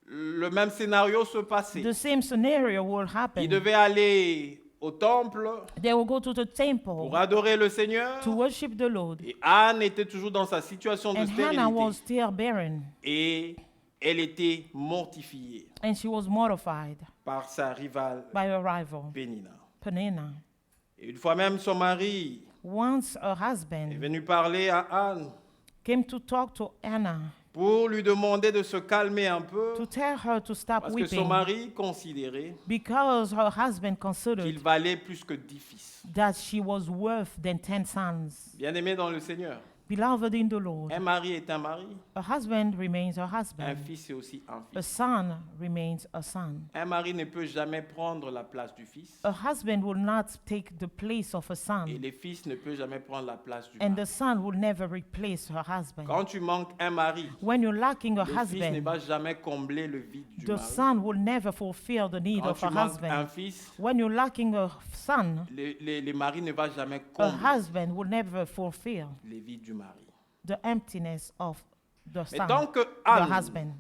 le même scénario se passait. the same scenario will Il happen. devait aller au temple They will go to the temple pour adorer le Seigneur. to worship the Lord. Et Anne était toujours dans sa situation de And Hannah was stérilité. still barren, Et elle était mortifiée and she was mortified par sa rivale by her rival, Pénina. Peninnah. Et une fois même, son mari Once her est husband venu parler à Anne came to talk to Anna pour lui demander de se calmer un peu to tell her to stop parce que son weeping mari considérait because her husband qu'il considered valait plus que 10 fils. that she was worth than 10 sons. Bien-aimé dans le Seigneur, Beloved in the Lord, un mari est un mari, a husband remains a un husband. fils est aussi un A fils. son remains a son. Un mari ne peut jamais prendre la place du fils A husband will not take the place of a et son, le fils ne peut jamais prendre la place du and mari. the son will never replace her husband. Quand tu manques un mari, When you're lacking a le fils ne husband, va jamais combler le vide du the mari. son will never fulfill the need Quand of tu a manques un husband. fils, When you're lacking a son, le mari ne va jamais a combler husband will never fulfill le vide du mari. the emptiness of the Mais son, tant que the Anne husband.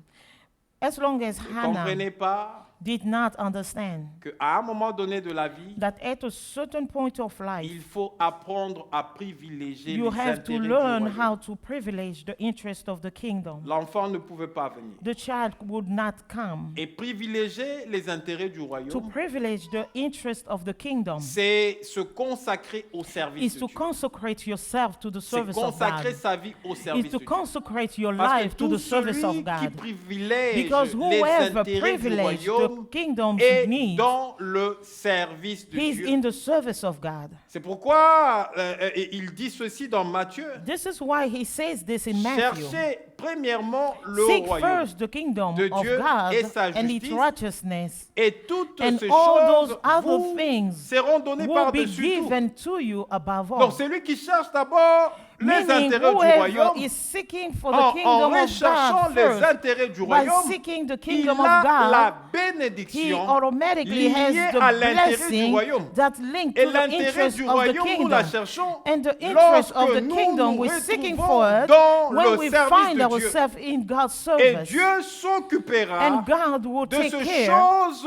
As long as ne Hannah comprenait pas did not understand qu'à un moment donné de la vie, that at a certain point of life, il faut apprendre à privilégier you les have to intérêts du learn royaume. how to privilege the interest of the kingdom. L'enfant ne pouvait pas venir. The child would not come. Et privilégier les intérêts du To royaume, privilege the interest of the kingdom c'est se consacrer au service is de to Dieu. consecrate yourself to the C'est service of consacrer God. sa vie au Is service to de Dieu. consecrate your Parce que life to tout the service celui of qui God. privilège Because les whoever intérêts du privileges the royaume kingdom's est needs, dans le service de he's Dieu. in the service of God. C'est pourquoi il dit ceci dans Matthieu. This is why he says this in Matthew. Cherchez premièrement le Seek royaume first the kingdom de of Dieu God et sa and its justice, righteousness, et toutes and ces all those choses other vous things seront données will be par-dessus tout. given to you above all. Donc c'est lui qui cherche d'abord les Meaning intérêts du whoever royaume. is seeking for the En kingdom of recherchant God les first, intérêts du by royaume, seeking the il kingdom of a la God, he bénédiction automatically has liée the à l'intérêt du blessing royaume. that linked Et to the l'intérêt interest du of the royaume, nous la kingdom. cherchons And the interest of lorsque the nous kingdom nous we're seeking retrouvons for it dans when le we service find de Dieu. ourselves in God's Et service. Dieu s'occupera And God will de take ces care choses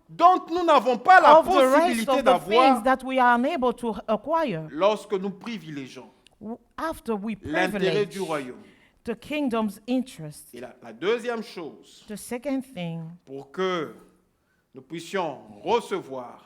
dont nous n'avons pas la of the rest possibilité of the things d'avoir that we are unable to acquire lorsque nous privilégions after we l'intérêt privilege du royaume the kingdom's interest. Et la deuxième chose, The second thing, pour que nous puissions recevoir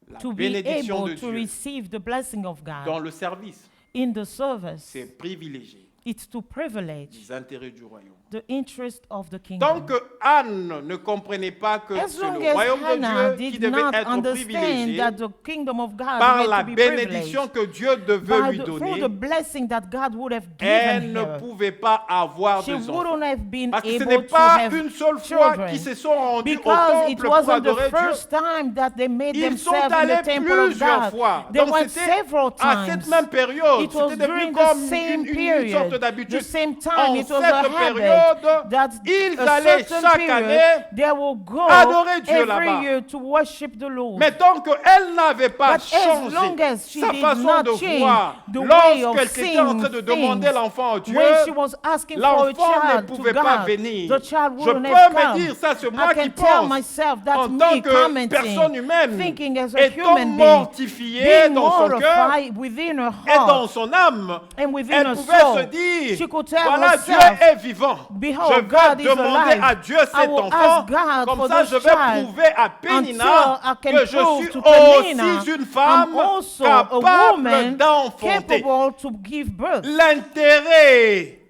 la to be bénédiction de able to Dieu receive the blessing of dans God le service, in the service, c'est privilégier it's to privilege les intérêts du royaume. the interest of the Tant kingdom. que Anne ne comprenait pas que As c'est long le as royaume Hannah de Dieu qui did devait not être understand privilégié that the kingdom of God par had la to be bénédiction privileged que Dieu devait lui through donner, the blessing that God would have elle given ne her, pouvait pas avoir she de enfants. wouldn't have been Parce que ce able n'est to pas have une seule fois children. qu'ils se sont rendus au Because it temple pour wasn't the adorer Dieu. first time that they made Ils sont themselves in allés the temple of plusieurs God. fois. They Donc went c'était several à times. cette même période. It was C'était devenu during the comme same une sorte period, the d'habitude. same time. En It was cette a période, habit that ils a allaient certain chaque period année they will go adorer Dieu every là-bas. year to worship the Lord. Mais tant qu'elle n'avait pas But as long changé as she sa did façon not de change voir, the way of lorsqu'elle était en seeing train de demander things, l'enfant à Dieu, when she was asking for a l'enfant ne child to pouvait pas God, venir. the child Je wouldn't peux have me come. dire, ça c'est I moi qui can tell pense, myself that's en me tant que commenting, personne humaine, thinking as a étant human being, mortifiée being dans son cœur mortified within her et dans heart son âme, and within elle her pouvait soul. se dire, She could tell voilà, Dieu herself, est vivant. Behold, Je God vais is demander alive. à Dieu I cet will enfant, ask God comme for ça this je vais child prouver à Pénina until I can que je prove suis to Penina aussi une femme I'm also a capable woman d'enfanter. capable to give birth. L'intérêt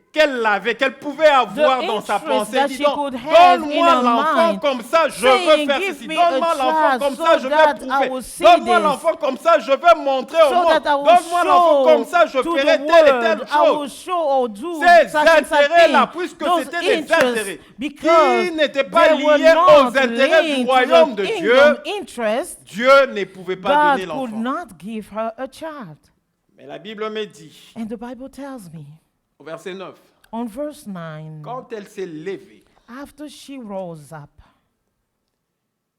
qu'elle pouvait avoir The dans sa interest pensée, that dis she donc, could have donne-moi in her l'enfant mind, comme ça, je saying, veux faire "Give ceci, me a donne-moi l'enfant child comme so ça, je that vais I will prouver, see donne-moi this. l'enfant comme ça, je vais montrer au So monde, that I will donne-moi l'enfant comme ça, je show to ferai the telle et telle world, I will chose. show or do Ces such and such intérêts-là, thing. puisque Those c'était des interests, intérêts because qui n'étaient pas they were liés aux not intérêts du linked royaume to de the Dieu, kingdom interest, Dieu ne pouvait pas donner God could l'enfant. not give her a child. Mais la Bible me dit, And the Bible tells me, au verset 9, on verse 9, quand elle s'est levée, after she rose up,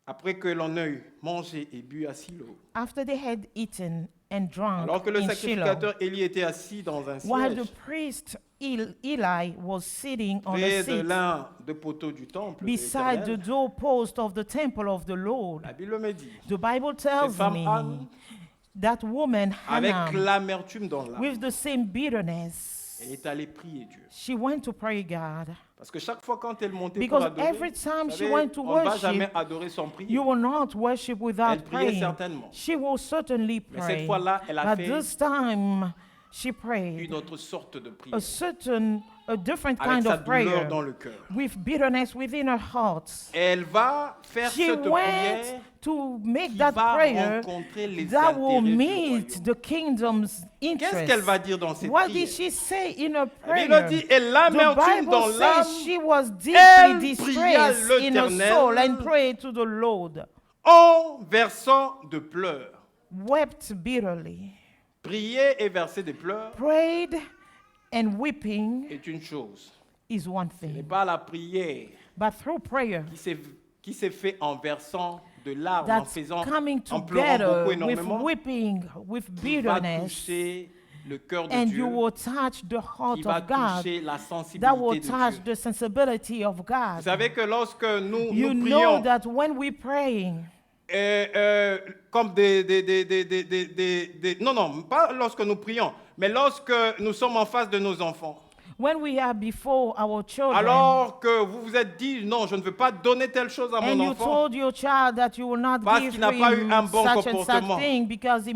après que l'on ait mangé et bu à Silo, after they had eaten and drunk alors que le in Shiloh, sacrificateur Élie était assis dans un while the siège priest Eli was sitting on a près de seat l'un des poteaux du temple de beside the l'Éternel, doorpost of the temple of the Lord, la Bible me dit, the Bible cette tells femme me Anne, that woman avec Hannah, l'amertume dans l'âme, with the same bitterness, elle est allée prier Dieu. she went to pray God. Parce que chaque fois quand elle montait Because pour adorer, every time vous she savez, went to on ne va worship, jamais adorer sans prier. You will not worship without Elle priait praying. certainement. She will certainly Mais cette pray. fois-là, elle a But fait this time, she prayed une autre sorte de prière, a different avec kind sa of douleur prayer dans le cœur. with bitterness within her heart. Elle va faire She cette went prière to make qui that va prayer rencontrer les that will intérêts du meet royaume. the kingdom's Qu'est-ce qu'elle interest. va dire dans cette What prière? did she say in her La Bible dit, prayer? et The l'amertume dans Bible l'âme, says she was elle deeply pria distressed in her l'Éternel soul and prayed to the Lord, en versant de pleurs. wept bitterly. Prier et verser des pleurs Prayed and weeping est une chose. is one Ce n'est thing, pas la prière but through prayer qui s'est fait en versant de larmes, en that's faisant, coming en pleurant together beaucoup with énormément, weeping, with qui va bitterness, toucher le cœur de and Dieu, you will touch the heart qui va of God, toucher la that sensibilité will de touch Dieu. the sensibility of Vous God. savez que lorsque nous You know prions that when we praying, comme non, pas lorsque nous prions, mais lorsque nous sommes en face de nos enfants, when we are before our children, alors que vous vous êtes dit, non, je ne veux pas donner telle chose à and mon you enfant, told your child that you will not parce give qu'il n'a pas eu him un bon such and comportement. such thing because he lorsque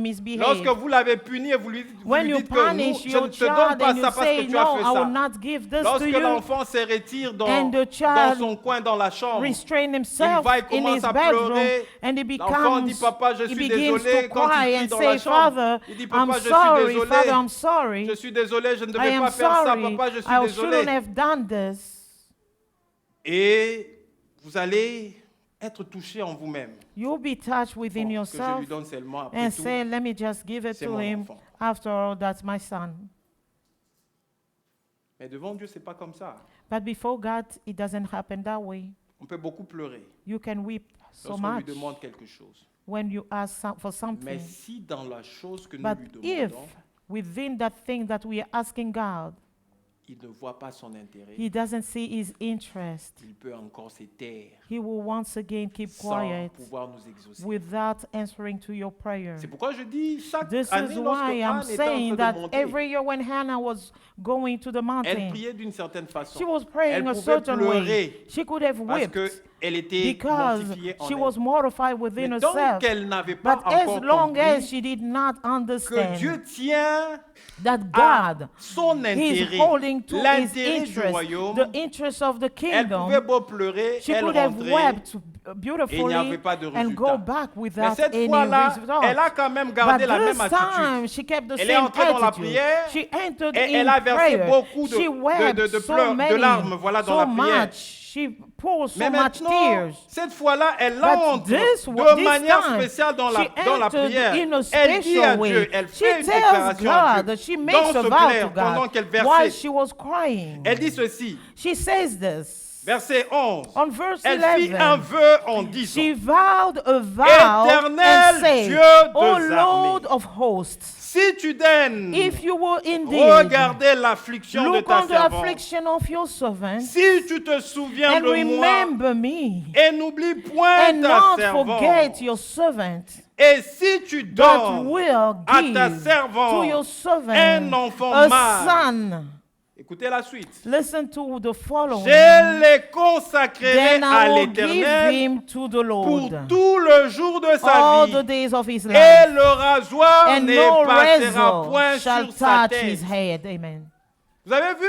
misbehaved. vous l'avez puni et vous lui When you dites que non, punish je your ne te donne child pas and ça you parce say, que tu as no, fait I will ça. not give this to Lorsque you, l'enfant se retire and the dans child son coin dans la chambre, restrain himself va et in commence his à bedroom, pleurer. and he L'enfant dit, becomes, papa, je he suis begins désolé. to Quand il cry crie and dans la say, chambre, Father, il dit, I'm papa, je suis sorry, désolé. Father, I'm sorry. Je suis désolé, je ne I devais am pas faire ça, sorry. papa, je suis I désolé. shouldn't have done this. Et vous allez être touché en vous-même. You'll be touched within Bon, que je yourself lui donne seulement après and tout. say, let me just give it c'est to mon him. enfant. After all, that's my son. Mais devant Dieu, c'est pas comme ça. But before God, it doesn't happen that way. On peut beaucoup pleurer You can weep so lorsqu'on lui much demande quelque chose. when you ask for Mais something. si dans la chose que nous But lui if demandons, within that thing that we are asking God, il ne voit pas son intérêt, he doesn't see his interest, il peut encore se taire he will once again keep sans quiet pouvoir nous exaucer. without answering to your prayer. C'est pourquoi je dis, chaque This année, is lorsque why I'm Anne était en saying train that de monter, every year when Hannah was going to the elle mountain, priait d'une certaine façon. she was praying Elle a pouvait certain way. pleurer She could have parce wept qu'elle était because mortifiée en she elle. was mortified within Mais tant herself. qu'elle n'avait pas But as encore long as compris she did not que Dieu understand tient that à God son is intérêt, holding to his l'intérêt du interest, royaume, the interest of the elle pouvait kingdom, beau pleurer, she elle could have rentrait, wept et il n'y beautifully avait pas de and go résultat. back Mais without cette any fois-là, elle result. a quand même But gardé la this même time, attitude. she kept the Elle est same entrée dans la attitude. prière She entered et in elle a versé prayer. beaucoup She wept de so pleurs, de many, larmes, voilà, dans so la prière. much. She poured so Mais much maintenant, tears. cette fois-là, elle But entre this de manière time, spéciale dans she la entered prière. in a Elle dit à special way. Dieu, elle She fait une tells déclaration à God, Dieu she dans makes ce a vow clair to pendant God qu'elle while versait. she was crying. Elle dit ceci, She says this. verset 11. On verse Elle fit un 11, vœu en disant, she vowed a vow Éternel and said, Dieu O des Lord armées, of hosts, si tu daignes if you will indeed regarder l'affliction de look ta on the servante, affliction of your servant si tu te souviens and de moi remember me et n'oublie point and ta not servante, forget your servant, et si tu that donnes will à ta give to servante your servant un enfant a mâle. son. Écoutez la suite. Listen to the following. Je les consacrerai Then à I will give l'Éternel him to the pour Lord tout le jour de sa all the vie. days of his Et life, le rasoir and ne no passera razor point shall sur sa touch his tête. head. Amen. Vous avez vu?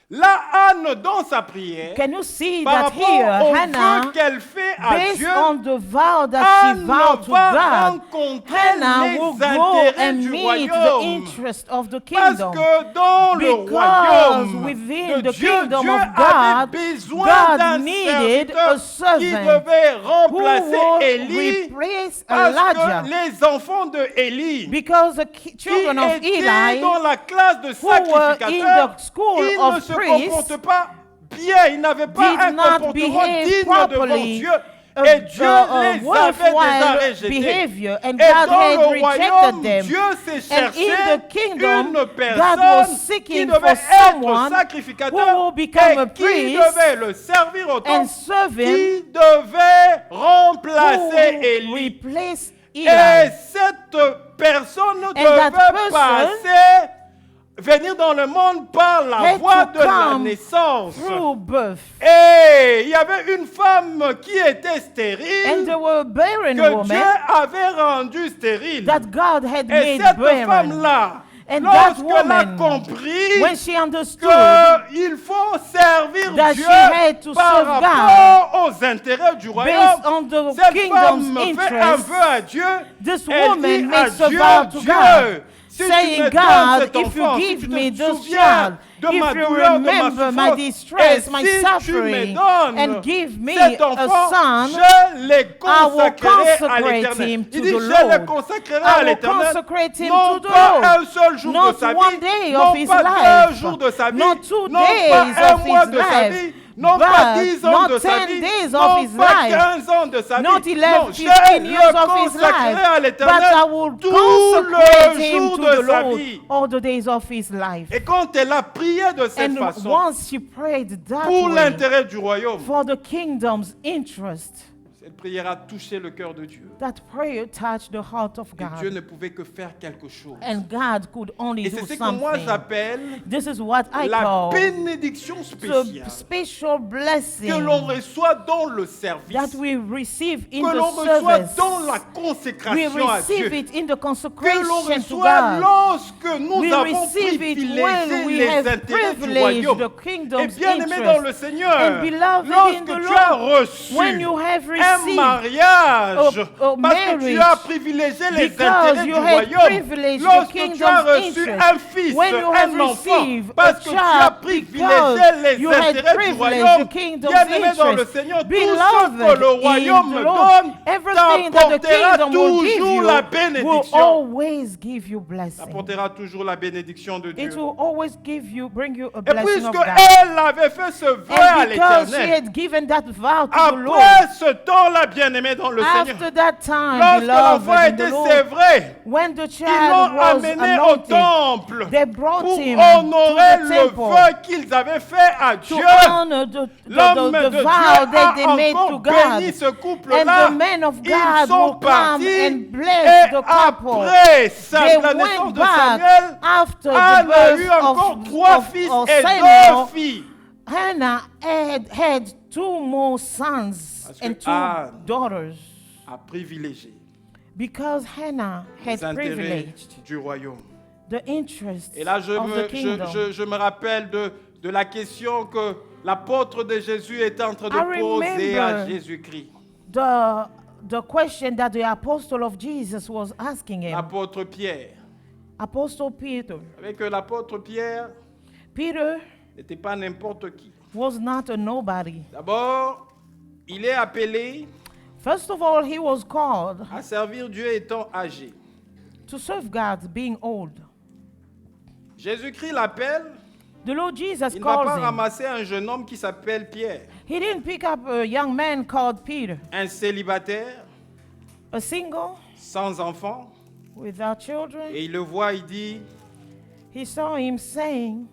Là, Anne, dans sa prière, Can you see par that here, rapport au Hannah, vœu qu'elle fait à based Dieu, on the vow that she Anne vowed to va God, rencontrer Hannah will les go intérêts and du meet the royaume. interest of the Parce kingdom. que dans le Because royaume within de the Dieu, kingdom Dieu of avait God, besoin God d'un needed serviteur a qui servant devait who remplacer will Élie, replace parce Elijah. que les enfants de Élie, Because the qui children of étaient Eli, dans la classe de who were in sacrificateurs, the school ils ne of se priests, comportent pas bien, ils n'avaient pas did un not comportement behave digne devant properly, Dieu. Et Dieu les avait déjà worthwhile rejetés. behavior, and Et God dans had le rejected royaume, them. Dieu s'est And cherché in the kingdom, une God was personne qui seeking devait for être someone sacrificateur who will become a et qui priest devait le servir au and temple, serve him, qui devait remplacer who Élie. replace Et Eli. cette personne that devait person passer, venir dans le monde par la had voie to de la come naissance. through birth. Et il y avait une femme qui était stérile, And there were a barren que Dieu woman avait rendue stérile. that God had Et made cette barren. femme-là, And that lorsqu'elle a woman, compris when she understood qu'il faut servir that Dieu she had to par serve rapport aux intérêts du royaume, based on the cette kingdom's femme fait un interest, vœu à Dieu. this Elle woman dit à makes a Dieu, vow to Dieu, God, si tu saying, me donnes God, cet if you enfant, si give tu me te this souviens child, de ma if you douleur, de ma remember my souffrance, distress, et my si tu me suffering, donnes and give me cet a enfant, son, je les I will consacrerai à consecrate l'Éternel. him Il to dit, the je les Lord. consacrerai I à will l'Éternel, consecrate him non to the pas Lord. un seul jour Not de sa one vie, day non of his pas life, 2 jours de sa vie, not 2 non days pas un of mois his de sa life, vie, non pas but 10 ans not de sa 10 vie, days of non his pas life, 15 ans de sa not vie. 11, Non, 15 je years le of his consacrerai life, à but l'Éternel I will tout consecrate le him jour to de the sa Lord vie. all the days of his life. Et quand elle a prié de cette And façon, once she prayed that pour way, l'intérêt du royaume, for the kingdom's interest, cette prière a touché le cœur de Dieu. that prayer touched the heart of Et Dieu God. ne pouvait que faire quelque chose. And God could only Et do c'est ce que moi something. j'appelle This is what I la call bénédiction the spéciale special blessing que l'on reçoit dans le service, that we receive in que l'on the reçoit service. dans la We consécration à receive Dieu, it in the que l'on consecration to reçoit God. lorsque nous We avons receive it privilégié when we les have intérêts du privileged royaume. the Et kingdom's bien aimé dans le interest. Seigneur, And beloved in lorsque the tu as Lord, reçu when you have un received mariage, a parce que tu marriage, as privilégié les because intérêts you du had royaume, privileged the lorsque tu as kingdom's reçu interest, un fils, when you have un enfant, received parce a que tu as child, privilégié because les you had intérêts du privileged royaume, the kingdom's bien aimé dans le interest, Seigneur, tout ce beloved que le in royaume the me Lord, donne everything that the t'apportera kingdom will give toujours you la will bénédiction. always give you blessing. T'apportera toujours la bénédiction de Dieu. It will always bring you a Et blessing of puisque God. elle avait fait ce vœu à And because she l'Éternel, had given that vow to the Lord, après ce temps temps-là, bien-aimé dans le Seigneur, After that time, lorsque beloved l'enfant in était the Lord, sévré, when the ils child l'ont was amené au anointed, temple they brought pour him honorer to the le temple vœu qu'ils avaient fait à to Dieu. honor L'homme the de Dieu vow that they a made to encore God. béni ce And couple-là. the men of Ils God sont will come partis and bless the et couple. après They la naissance went de back Samuel, after the Anne a eu birth encore 3 fils et 2 Samuel. filles. Hannah had 2 more sons Parce que and 2 Anne daughters a privilégié because Hannah les had intérêts privileged du royaume. the interests Et là, of the kingdom. je me rappelle de la question que l'apôtre de Jésus était en train de I poser à remember Jésus-Christ. The question that the apostle of Jesus was asking him. L'apôtre Pierre. Apostle Peter. Vous savez que l'apôtre Pierre Peter n'était pas n'importe qui. was not a nobody. D'abord, il est appelé First of all, he was called à servir Dieu étant âgé. to serve God being old. Jésus-Christ l'appelle. The Lord Jesus Il ne va calls pas him. ramasser un jeune homme qui s'appelle Pierre, He didn't pick up a young man called Peter, un célibataire, a single, sans enfant. without children. Et il le voit, il dit, He saw him saying,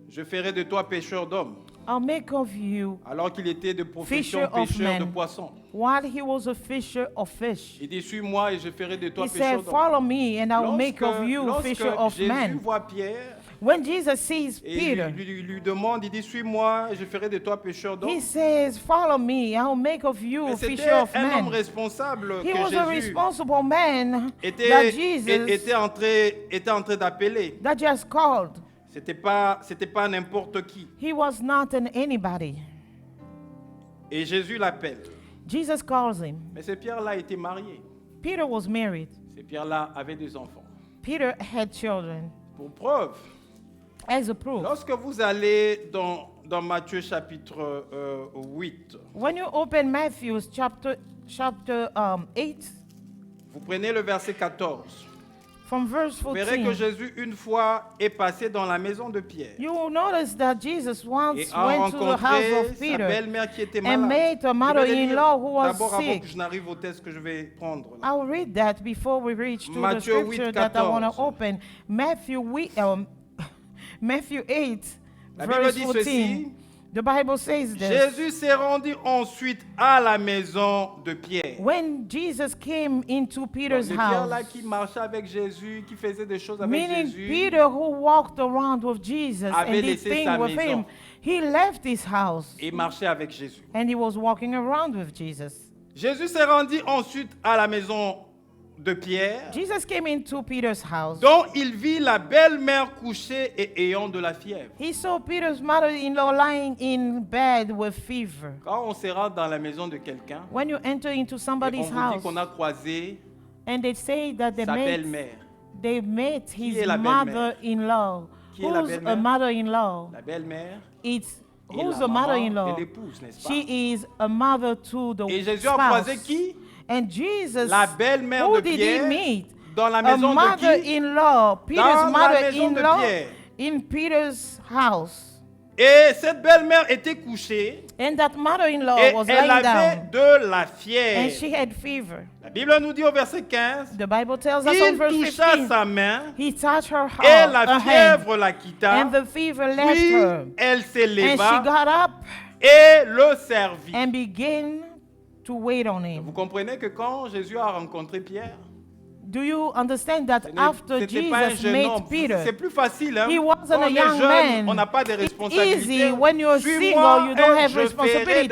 je ferai de toi pêcheur d'hommes. I'll make of you, Alors qu'il était de profession Fisher of pêcheur de men. poissons. while he was a fisher of fish. Il dit, suis-moi et je ferai de toi He pêcheur said, d'hommes. follow me and I will make of you Lorsque fisher of Jésus men. voit Pierre When Jesus sees et Peter, lui demande, il dit, suis-moi et je ferai de toi pêcheur d'hommes. he says, follow me, I will make of you Mais a c'était fisher of un homme men. responsable He que was a Jésus responsible man était, that Jesus était en train d'appeler. that just called. C'était pas n'importe qui. He was not an anybody. Et Jésus l'appelle. Jesus calls him. Mais ce Pierre-là était marié. Peter was married. Ce Pierre-là avait des enfants. Peter had children. Pour preuve, As a proof, lorsque vous allez dans Matthieu chapitre 8, when you open Matthew chapter 8, vous prenez le verset 14. from verse Vous verrez que 14, Jésus, une fois, est passé dans la maison de Pierre you will notice that Jesus et once a went to the house rencontré of sa Peter belle-mère qui était and malade. made a Je vais le lire mother-in-law who was d'abord avant sick. que je n'arrive au texte que je vais prendre. Là. I'll read that before we reach to the Matthieu scripture 8, that I want to 14. open. Matthew 8, La Bible verse dit 14. ceci. The Bible says this. Jésus s'est rendu ensuite à la maison de Pierre. When Jesus came into Peter's Le Pierre là house, qui marchait avec Jésus, qui faisait des choses avec meaning Jésus, Peter who walked around with Jesus avait and did laissé things sa with maison. him, he left his house et marchait avec Jésus. and he was walking around with Jesus. Jésus s'est rendu ensuite à la maison de Pierre, Jesus came into Peter's house. dont il vit la belle-mère couchée et ayant de la fièvre. He saw Peter's mother-in-law lying in bed with fever. Quand on se rend dans la maison de quelqu'un, When you enter into et on somebody's vous dit house qu'on a croisé and they say that sa belle-mère, they met his est la belle-mère? mother-in-law, Qui est la who's a belle-mère? mother-in-law? la belle-mère It's et who's la a maman mother-in-law? de l'épouse, n'est-ce pas? She is a mother to the Et Jésus a croisé spouse. qui? And Jesus, La belle-mère who de did Pierre he meet? dans la A maison de qui? mother-in-law, Peter's Dans la maison de mother-in-law Pierre. in Peter's house. Et cette belle-mère était couchée And that mother-in-law et was elle lying avait down de la and fièvre. she had fever. La Bible nous dit au verset 15, The Bible tells us on il verse toucha 15, sa main he touched her, et la her hand, fièvre la quitta. and the fever left Puis her. elle And she s'éleva got up et le servit. and began to wait on Vous him. comprenez que quand Jésus a rencontré Pierre, Do you understand that after c'était pas un Jesus jeune met homme. C'est Peter, plus facile. Hein? he wasn't Quand a on est young jeune, man. on n'a pas de It's responsabilité. easy when you're Suis-moi single, you don't et have je ferai de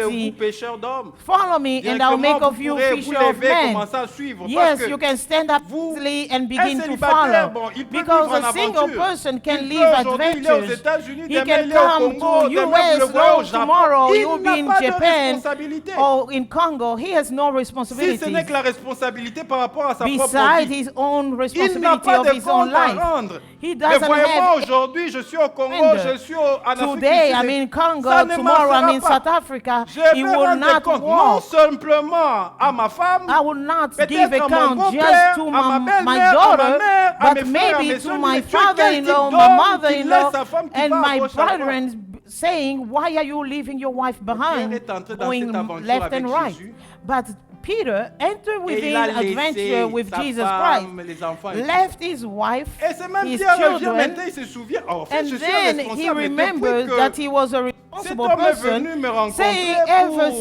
responsibility. vous pêcheurs d'hommes. Follow me and I'll make Directement, of vous you pourrez vous fisher of lever, men. commencer à suivre. Yes, parce que you can stand up vous, easily and un begin to célibataire, follow. bon, il peut Because vivre en a single aventure. person can Il live peut aujourd'hui, il est aux adventures. États-Unis, He demain can il est au come Congo, to demain vous le US, voyez au no, Japon. tomorrow you will Il be in n'a pas de Japan responsabilité. or in Congo. He has no Si ce n'est responsibilities que la responsabilité par rapport à sa propre besides vie. his own Il n'a responsibility pas of de his own compte à life. rendre. He Mais doesn't voyez-moi, have. aujourd'hui, je suis au Congo, And je suis en Afrique Today du I'm Sud. in Congo, Ça ne tomorrow I'm in marchera South Africa. Je He vais will rendre not compte non walk. simplement à ma femme, I will not give peut-être à mon account beau-père, just to à ma my belle-mère, à ma daughter, mère, à mes but frères, à mes maybe to soeurs, my mais tu es quel type father-in-law, my d'homme qui mother-in-law, laisse sa femme qui and va à my gauche à droite? brethren saying, why are you leaving your wife Pierre behind, est entré dans going cette aventure left avec and right? Jésus. But Peter entered Et il within a adventure laissé with sa Jesus femme, Christ, les enfants. Et tout. left his wife, Et c'est même his Pierre revient children, maintenant, il se souvient. Oh, en fait, and je suis then he responsable. remembers Depuis that que he was a cet responsible homme est person, venu me rencontrer saying,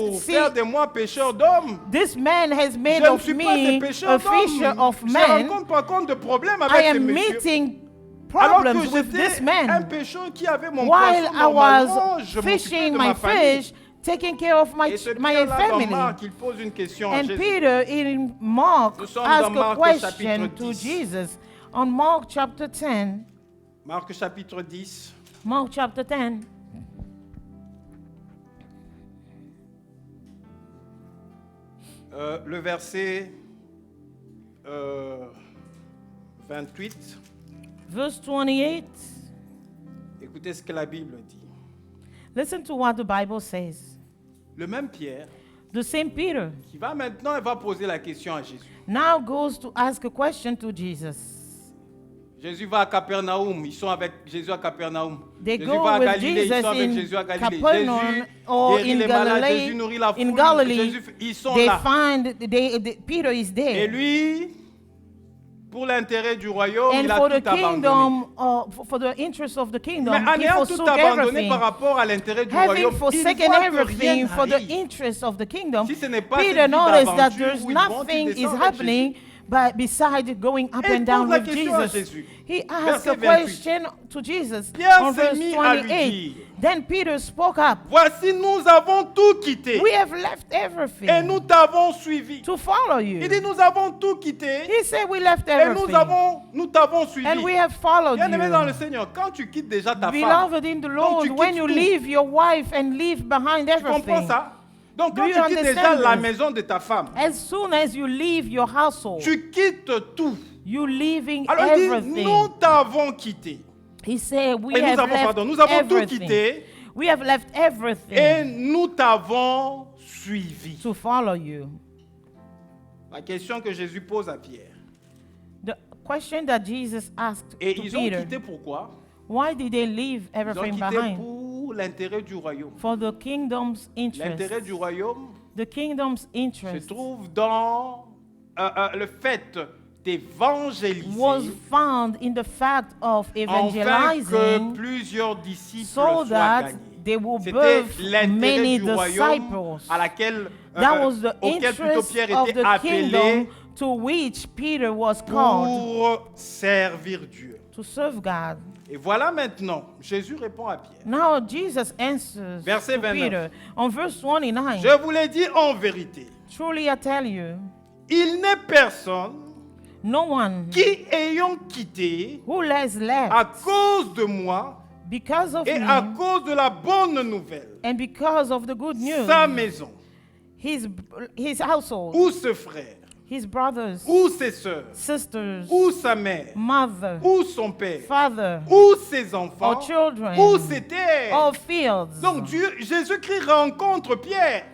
pour see, faire de moi pécheur d'hommes. this man has made Je ne of suis pas des me pécheurs a fisher d'hommes. of Je ne men. rencontre pas compte de problème I avec ces am messieurs. meeting Alors que problems with this j'étais un man. pécheur qui avait mon While poisson, I normalement, was je m'occupais fishing de my ma famille. fish, taking care of Et ce my Pierre-là, dans family. Marc, il pose une question à And Jésus. Peter in Mark Nous sommes asked dans a Marc, question chapitre to 10. Jesus. On Mark chapter 10, Marc chapitre 10, Mark chapter 10, le verset 28. verse 28. Écoutez ce que la Bible dit. Listen to what the Bible says. Le même Pierre The same Peter qui va maintenant, il va poser la question à Jésus. now goes to ask a question to Jesus. Jésus va à Capernaum, ils sont avec Jésus à Capernaum. They Jésus go va à with Galilée, ils Jesus sont avec in Jésus à Galilée. Capernaum Jésus or guérit in les malades, Galilee. Jésus nourrit la foule, In Galilee, Jésus, ils sont they là. find Peter is Et there. lui, pour l'intérêt du royaume, And il a for tout the abandonné. kingdom, for the interest of the kingdom, Mais en he ayant tout forsook abandonné everything. par rapport à l'intérêt du Having royaume, il forsaken voit que rien everything for the n'arrive. interest of the kingdom, Si ce n'est pas cette Peter vie noticed that d'aventure there's où ils vont, nothing ils is descendent avec happening but beside going up Et il and down pose la with question à Jesus. Jésus. He asked Verset a 28. question to Jesus Pierre on s'est verse mis à lui 28. dire, Then Peter spoke up. Voici, nous avons tout quitté We have left et everything nous t'avons suivi. to follow Il you. dit, nous avons tout quitté He said we left et everything nous t'avons suivi. and we have followed Bien-aimé dans le you. Seigneur, quand tu quittes déjà ta femme, Beloved in the Lord, tu when quittes you tout. leave your wife and leave behind tu comprends everything, ça? Donc Do quand you tu quittes déjà understand la this? maison de ta femme, as soon as you leave your household, tu quittes tout. you leaving Alors il dit, everything. nous t'avons quitté. He said, we Et have nous left avons tout everything. quitté We have left everything et nous t'avons suivi. to follow you. La question que Jésus pose à Pierre. The question that Jesus asked Et to ils ont Peter, quitté pourquoi? why did they leave Ils ont everything quitté behind? pour l'intérêt du royaume. For the kingdom's interest. L'intérêt du royaume The kingdom's se interest trouve dans le fait d'évangéliser was found in the fact of afin que evangelizing plusieurs disciples so soient that gagnés. they will C'était birth l'intérêt many du royaume disciples. à laquelle, That was the auquel plutôt interest Pierre of était the kingdom appelé to which Peter was called pour servir Dieu. to serve God. Et voilà maintenant, Jésus répond à Pierre. Now Jesus answers Verset to 29. Peter on verse 29. Je vous l'ai dit en vérité, Truly I tell you, il n'est personne no one qui ayant quitté who has left à cause de moi because of et à me cause de la bonne nouvelle, and because of the good news, sa maison, his household, ou ce frère, his brothers, ou ses sœurs, sisters, ou sa mère, mother, ou son père, father, ou ses enfants, or children, ou ses terres. or fields. Donc Jésus-Christ rencontre Pierre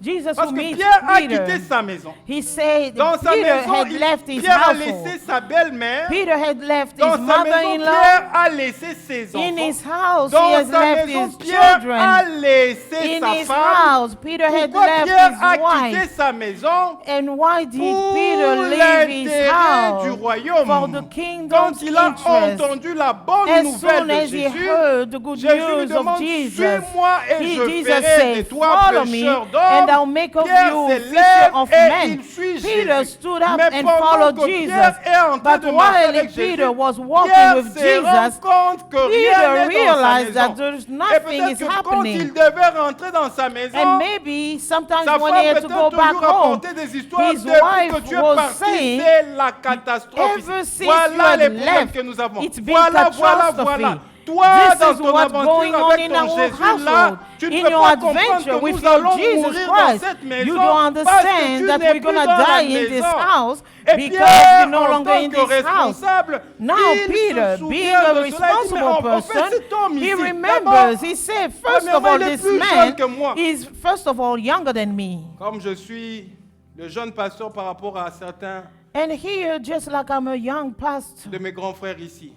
Jesus parce who que meets Pierre a Peter, quitté sa maison. he said Dans sa Peter maison, had left his Pierre a household. laissé sa belle-mère. Peter had left Dans his sa maison, mother-in-law. Pierre a laissé ses In enfants. his house, he Dans has sa left maison, his Pierre a children. laissé In sa his femme. house, Peter had Pourquoi left Pierre his a quitté wife. sa maison? And why did Pour Peter leave his l'intérêt du house? royaume. For the Quand kingdom's il a interest. entendu la bonne As nouvelle soon de as he Jésus, heard the good Jésus lui news of demande, Jesus, suis-moi et je Jesus ferai de said, toi follow me pécheur and d'hommes. I'll make of Pierre you se fisher lève of et men. il suit Peter Jésus. stood up Mais and pendant followed que Jesus. Pierre est en train But de marcher while avec Peter Jésus, was walking Pierre with se rend Jesus, compte que rien Peter n'est dans sa realized that maison. there's Et nothing peut-être is que quand il happening. devait rentrer dans sa maison, And maybe sometimes sa when femme he had to peut-être go back toujours home, raconter des histoires his depuis que wife tu es was parti, saying, c'est la catastrophe. ever ici. since Voilà you had les problèmes left, que nous avons. it's been Voilà. catastrophe. Toi, This dans is ton what's going aventure on avec in ton our Jésus-là, household. tu ne In peux your pas comprendre adventure que with nous your allons Jesus mourir dans Christ, cette maison you don't parce que understand tu that n'es we're plus going to dans la die in this maison. house Et because Pierre, you're no en longer tant in que this house. responsable, Now, il Peter, se being souvient a de cela. Il dit, mais responsible en fait, person, cet homme he ici, remembers, he said, first of premièrement, all, il est this plus jeune man que moi. is, first of all, younger than me. Comme je suis le jeune pasteur par rapport à certains And here, just like I'm a young pastor, de mes grands frères ici,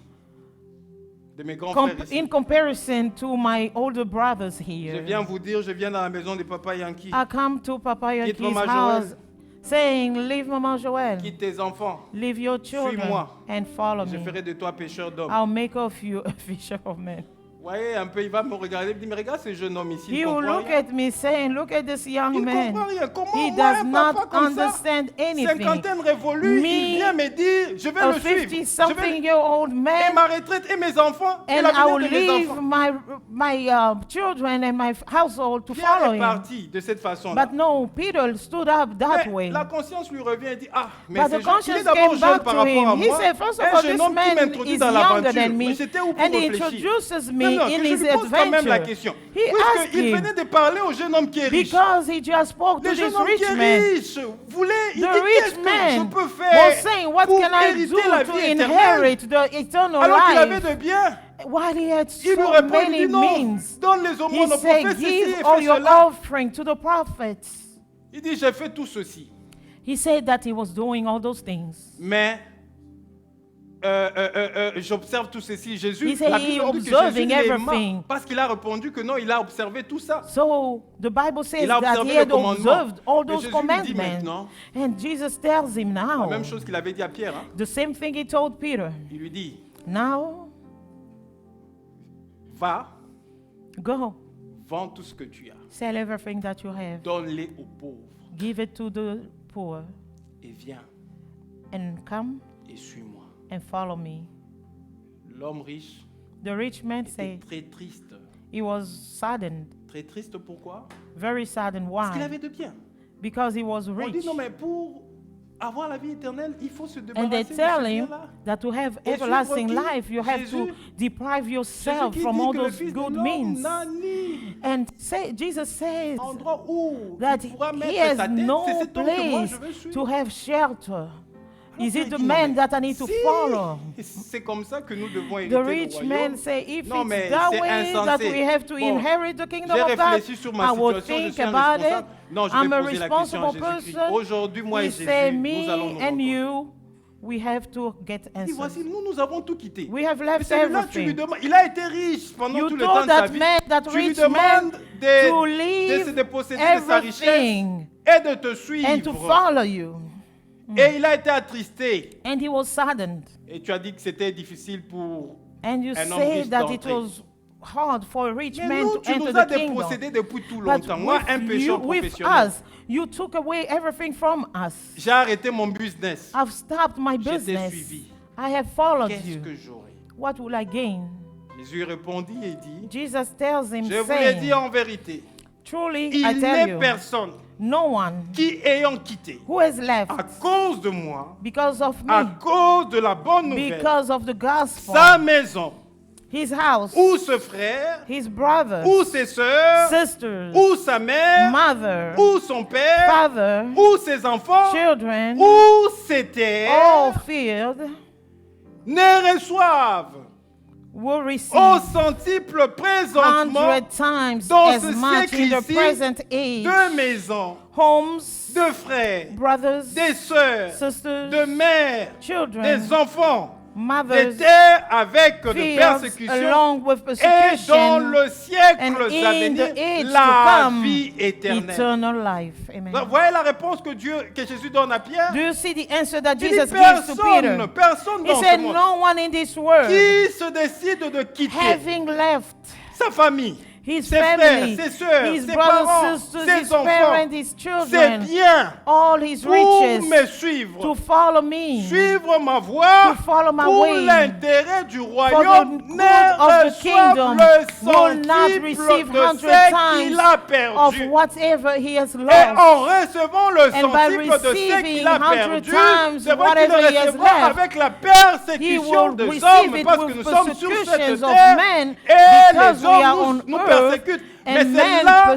de mes grands frères ici. in comparison to my older brothers Je here. viens vous dire, je viens dans la maison de Papa Yankee. I come to Papa Yankee's Maman house Joël. saying, leave Mama Joel, Quitte tes enfants. leave your children Suis-moi. and follow Je me. ferai de toi pécheur d'hommes. I'll make of you a fisher of men. Vous voyez, un peu, il va me regarder et me dire, mais regarde ce jeune homme ici, il He will comprend look rien. at me saying, look at this young Il ne man. comprend rien. Comment He moi, does un not papa comme ça, understand anything. cinquantaine révolue, Me, il vient me dire, je vais A le suivre. Je vais 50-something-year-old et man, ma retraite et mes enfants et and la I will vie de mes leave enfants. my children and my household to Pierre follow est him. parti de cette façon-là. But no, Peter stood up that Mais way. la conscience lui revient et dit, ah, mais But c'est the jeune. Il est conscience d'abord came jeune back par to rapport à him. He moi. said, first of Un all, jeune this homme qui man m'introduit is dans younger l'aventure. than Mais me, j'étais où pour and he réfléchir? introduces me Non, non, in que je his lui pose quand même la adventure. question. He asked Puisqu'il him, venait de parler au jeune homme qui est riche. because he just spoke to Le jeune this homme qui rich est man. riche voulait, il The dit, qu'est-ce rich que je man peux was faire saying, what pour can I do hériter la to vie éternelle? inherit the eternal Alors qu'il avait life? de biens. While he had Il lui so répond, il many dit non, means, donne les he aumônes aux said, prophètes, ceci give et all fais your cela. offering to the prophets. Il dit, j'ai fait tout ceci. He said that he was doing all those things. Mais j'observe tout ceci. Jésus, He said la he Bible dit que observing Jésus il est everything. mort parce qu'il a répondu que non, il a observé tout ça. So the Bible says Il a that he observé had les commandements. observed all Mais those Jésus lui dit commandments. maintenant, And Jesus tells him la now, même chose qu'il avait dit à Pierre. Hein. the same thing he told Peter. Il lui dit, Now, va, go, vends tout ce que tu as, sell everything that you have, donne-les aux pauvres give it to the poor, et viens and come et suis-moi. and follow me. L'homme riche The rich man était said très triste. he was saddened, Très triste pourquoi? very saddened. Parce qu'il Why? avait de biens. Because he was On dit rich. non mais pour avoir la vie éternelle, il faut se And they débarrasser de tell ce him bien-là. that to have Et everlasting suivre qui? life, you have to Jésus. deprive Jésus yourself qui from dit all que le those Fils de good l'homme means. n'a ni And Jesus says endroit où that il pourra he mettre has sa tête. no C'est cet homme que moi place je veux suivre. to have shelter. Is Alors, it the il dit, non, man mais that I need to si follow? c'est comme ça que nous devons hériter The le rich royaume. man say, if Non, mais it's that c'est way that insensé. we have to Bon, inherit the kingdom J'ai of God, réfléchi sur ma I will situation, je think suis un about it. responsable. Non, je vais I'm a poser la question à responsible Jésus-Christ. person. Aujourd'hui, moi et He Jésus, say, nous me allons nous and rencontrer. you, we have to get Et voici, answers. nous avons tout quitté. We have Mais left celui-là, tu lui everything. demandes, il a été riche pendant You tout le temps told de sa that vie. man, that Tu lui rich man, demandes to de se leave déposséder de sa richesse everything et de te and to suivre. follow you. Et il a été attristé. And he was saddened. Et tu as dit que c'était difficile pour... And you Un homme say riche that it d'entrer. was hard for a rich Mais man nous, to tu enter nous as the kingdom. dépossédés depuis tout But longtemps. Moi, un with, pécheur with professionnel. us, you took away everything from us. J'ai arrêté mon business. I've stopped my Je t'ai business. suivi. I have followed Qu'est-ce you. que j'aurai? What will I gain? Jésus répondit et dit, Jesus tells him, je vous l'ai dit saying, en vérité, truly I il tell n'est you, personne no one qui, ayant quitté, who has left à cause de moi, because of à me, cause de la bonne nouvelle, because of the gospel, sa maison, his house, ou ce frère, his brothers, ou ses sœurs, sisters, ou sa mère, mother, ou son père, father, ou ses enfants, children, ou ses terres, all feared, ne reçoivent will receive au centuple présentement 100 times dans as ce much siècle in the ici, present age. deux maisons, Homes, deux frères, brothers, des sœurs, sisters, de mères, children, des enfants, des mothers, terres avec de fields, persécutions, along with et dans persecution, le and siècle à in venir, the age to la come, vie éternelle. eternal life. Amen. Vous voyez la réponse que Jésus donne à Pierre? Do you see the answer that Il dit Jesus gives to Peter? personne He dans ce said, monde no one in this world, qui se décide de quitter having left sa famille, his ses frères, family, ses sœurs, his ses brothers, parents, sisters, ses his enfants, parents, his ses children, biens, all his pour me riches, suivre, to follow me, suivre ma voie, to follow my pour way, l'intérêt du for the royaume, good ne of the reçoivent kingdom, le will not centuple receive de 100 ce qu'il a of perdu. whatever he has Et lost. en recevant le And by centuple de ce receiving qu'il a 100 perdu, times c'est vrai qu'il le whatever he has recevra left, avec la He persécution will des receive hommes, it parce que with nous sommes sur cette persecutions of terre men et because les we are hommes on nous earth persécutent. Mais and c'est men là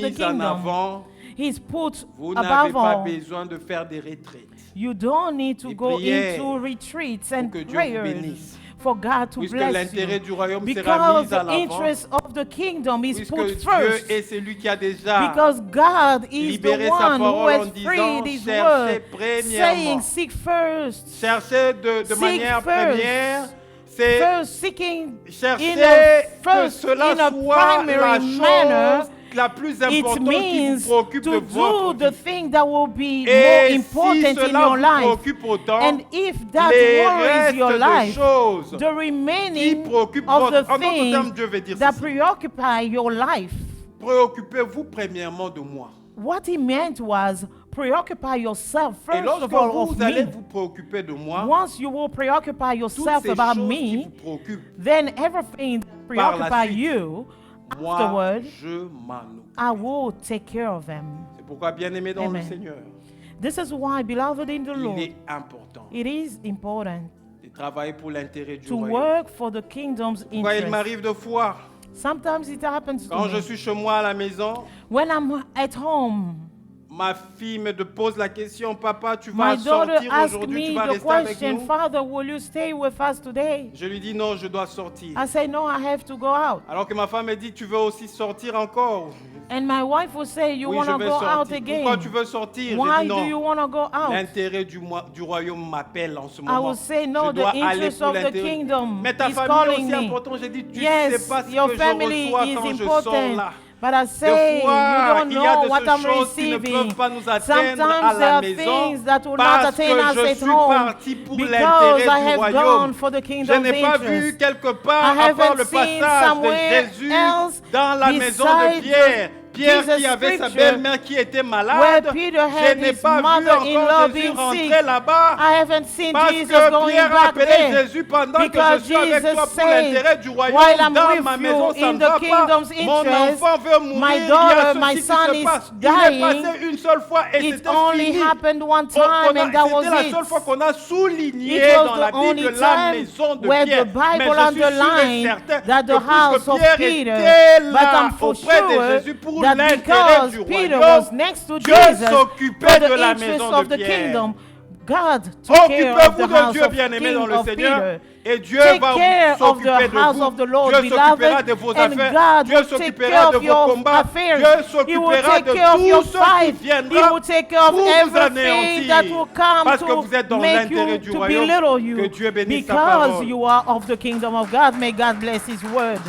the mis en kingdom. avant. He's put Vous n'avez above pas all. besoin de faire des retraites. You don't need to des go prières into retreats and que Dieu vous prayers bénisse. for God to Puisque bless l'intérêt you. du royaume sera Because mis à the l'avant. interest of the kingdom is Puisque put Dieu first. est celui qui a déjà Because God is the libéré sa one who parole en has disant, freed His cherchez word, premièrement. saying, seek first. Chercher de Seek manière first. première, c'est First, seeking chercher in a que first, cela in a soit la primary manner. chose la plus It importante qui means vous préoccupe de to votre do the vie. thing that will be Et more important si in cela your vous life. préoccupe autant, And if that les worries your restes de life, choses the qui remaining préoccupent of votre... the En d'autres termes, things Dieu veut dire that ceci. preoccupy your life. Préoccupez-vous premièrement de moi. What he meant was preoccupy yourself Et first lorsque of all of vous allez me. vous préoccuper de moi, Once you will preoccupy toutes yourself ces about choses qui me, vous préoccupent, then everything that Par la preoccupy suite, you, moi, afterward, je m'en occupe. I will take care of them. C'est pourquoi, bien-aimé dans le Amen. Seigneur, This is why, beloved in the il Lord, est important it is important de travailler pour l'intérêt du to royaume. work for the kingdom's Pourquoi il interest. m'arrive de fois, Sometimes it happens quand to je me. suis chez moi à la maison, When I'm at home, ma fille me pose la question, papa, tu my vas daughter sortir asks aujourd'hui, tu me vas the rester avec question, nous? Father, will you stay with us today? Je lui dis non, je dois sortir. I say, no, I have to go out. Alors que ma femme me dit, tu veux aussi sortir encore? And my wife will say, you Oui, want je to vais go out sortir. Pourquoi again? tu veux sortir? Why Je dis do you non. want to go out? L'intérêt du royaume m'appelle en ce I moment. will say, no, Je the dois aller interest pour of the l'intérêt. kingdom Mais ta is famille calling aussi me. important. J'ai dit, tu sais Yes, pas ce your que je family reçois is quand je sors important. là. But I say, Des fois, you don't il y a know de what ces I'm choses qui ne peuvent receiving. pas nous atteindre à Sometimes there la are maison things that will not parce attain que us je at suis home parti pour because l'intérêt I du have royaume. gone for the Je kingdom's n'ai pas vu interest. quelque I part, à part haven't le seen passage de somewhere Jésus else dans la maison de besides Pierre. Pierre Jesus' qui avait sa scripture, belle-mère qui était where malade. Peter Je had n'ai his pas vu mother-in-law encore Jésus being rentrer sick. là-bas. I haven't seen Parce Jesus que going Pierre a back appelé there. Jésus pendant que Because je suis avec Jesus toi pour said, l'intérêt du royaume. while I'm Dans with ma you maison, ça in ne the va pas. kingdom's Mon interest, enfant veut mourir. my Il y a daughter, my ceci qui son se is passe. Il dying. est passé une seule fois et It c'était only fini. happened one time and that was C'était la it. seule fois qu'on a souligné It was dans la the only Bible la time maison de where Pierre. the Bible Mais je suis sûr et underlined certain that the que house puisque of Pierre Peter, était but là I'm for auprès de sure Jésus pour that l'intérêt because du Peter royaume, was next to Dieu Jesus for s'occupait the de la interest maison of de the Pierre. kingdom, God took care of Occupez-vous the de house Dieu, of bien-aimé dans King le of Seigneur, Peter. et Dieu Take va care of the s'occuper de house vous. of the Lord, Dieu s'occupera beloved, de vos and affaires. God Dieu will take s'occupera care de of vos your combats. affairs. Dieu He will s'occupera take de care of your tout ce qui fight. He viendra will take care of pour vous everything that anéantir. will come Parce que vous êtes to dans make l'intérêt you, du to royaume. belittle you. Que Dieu bénisse sa Because parole. you are of the kingdom of God. May God bless His word.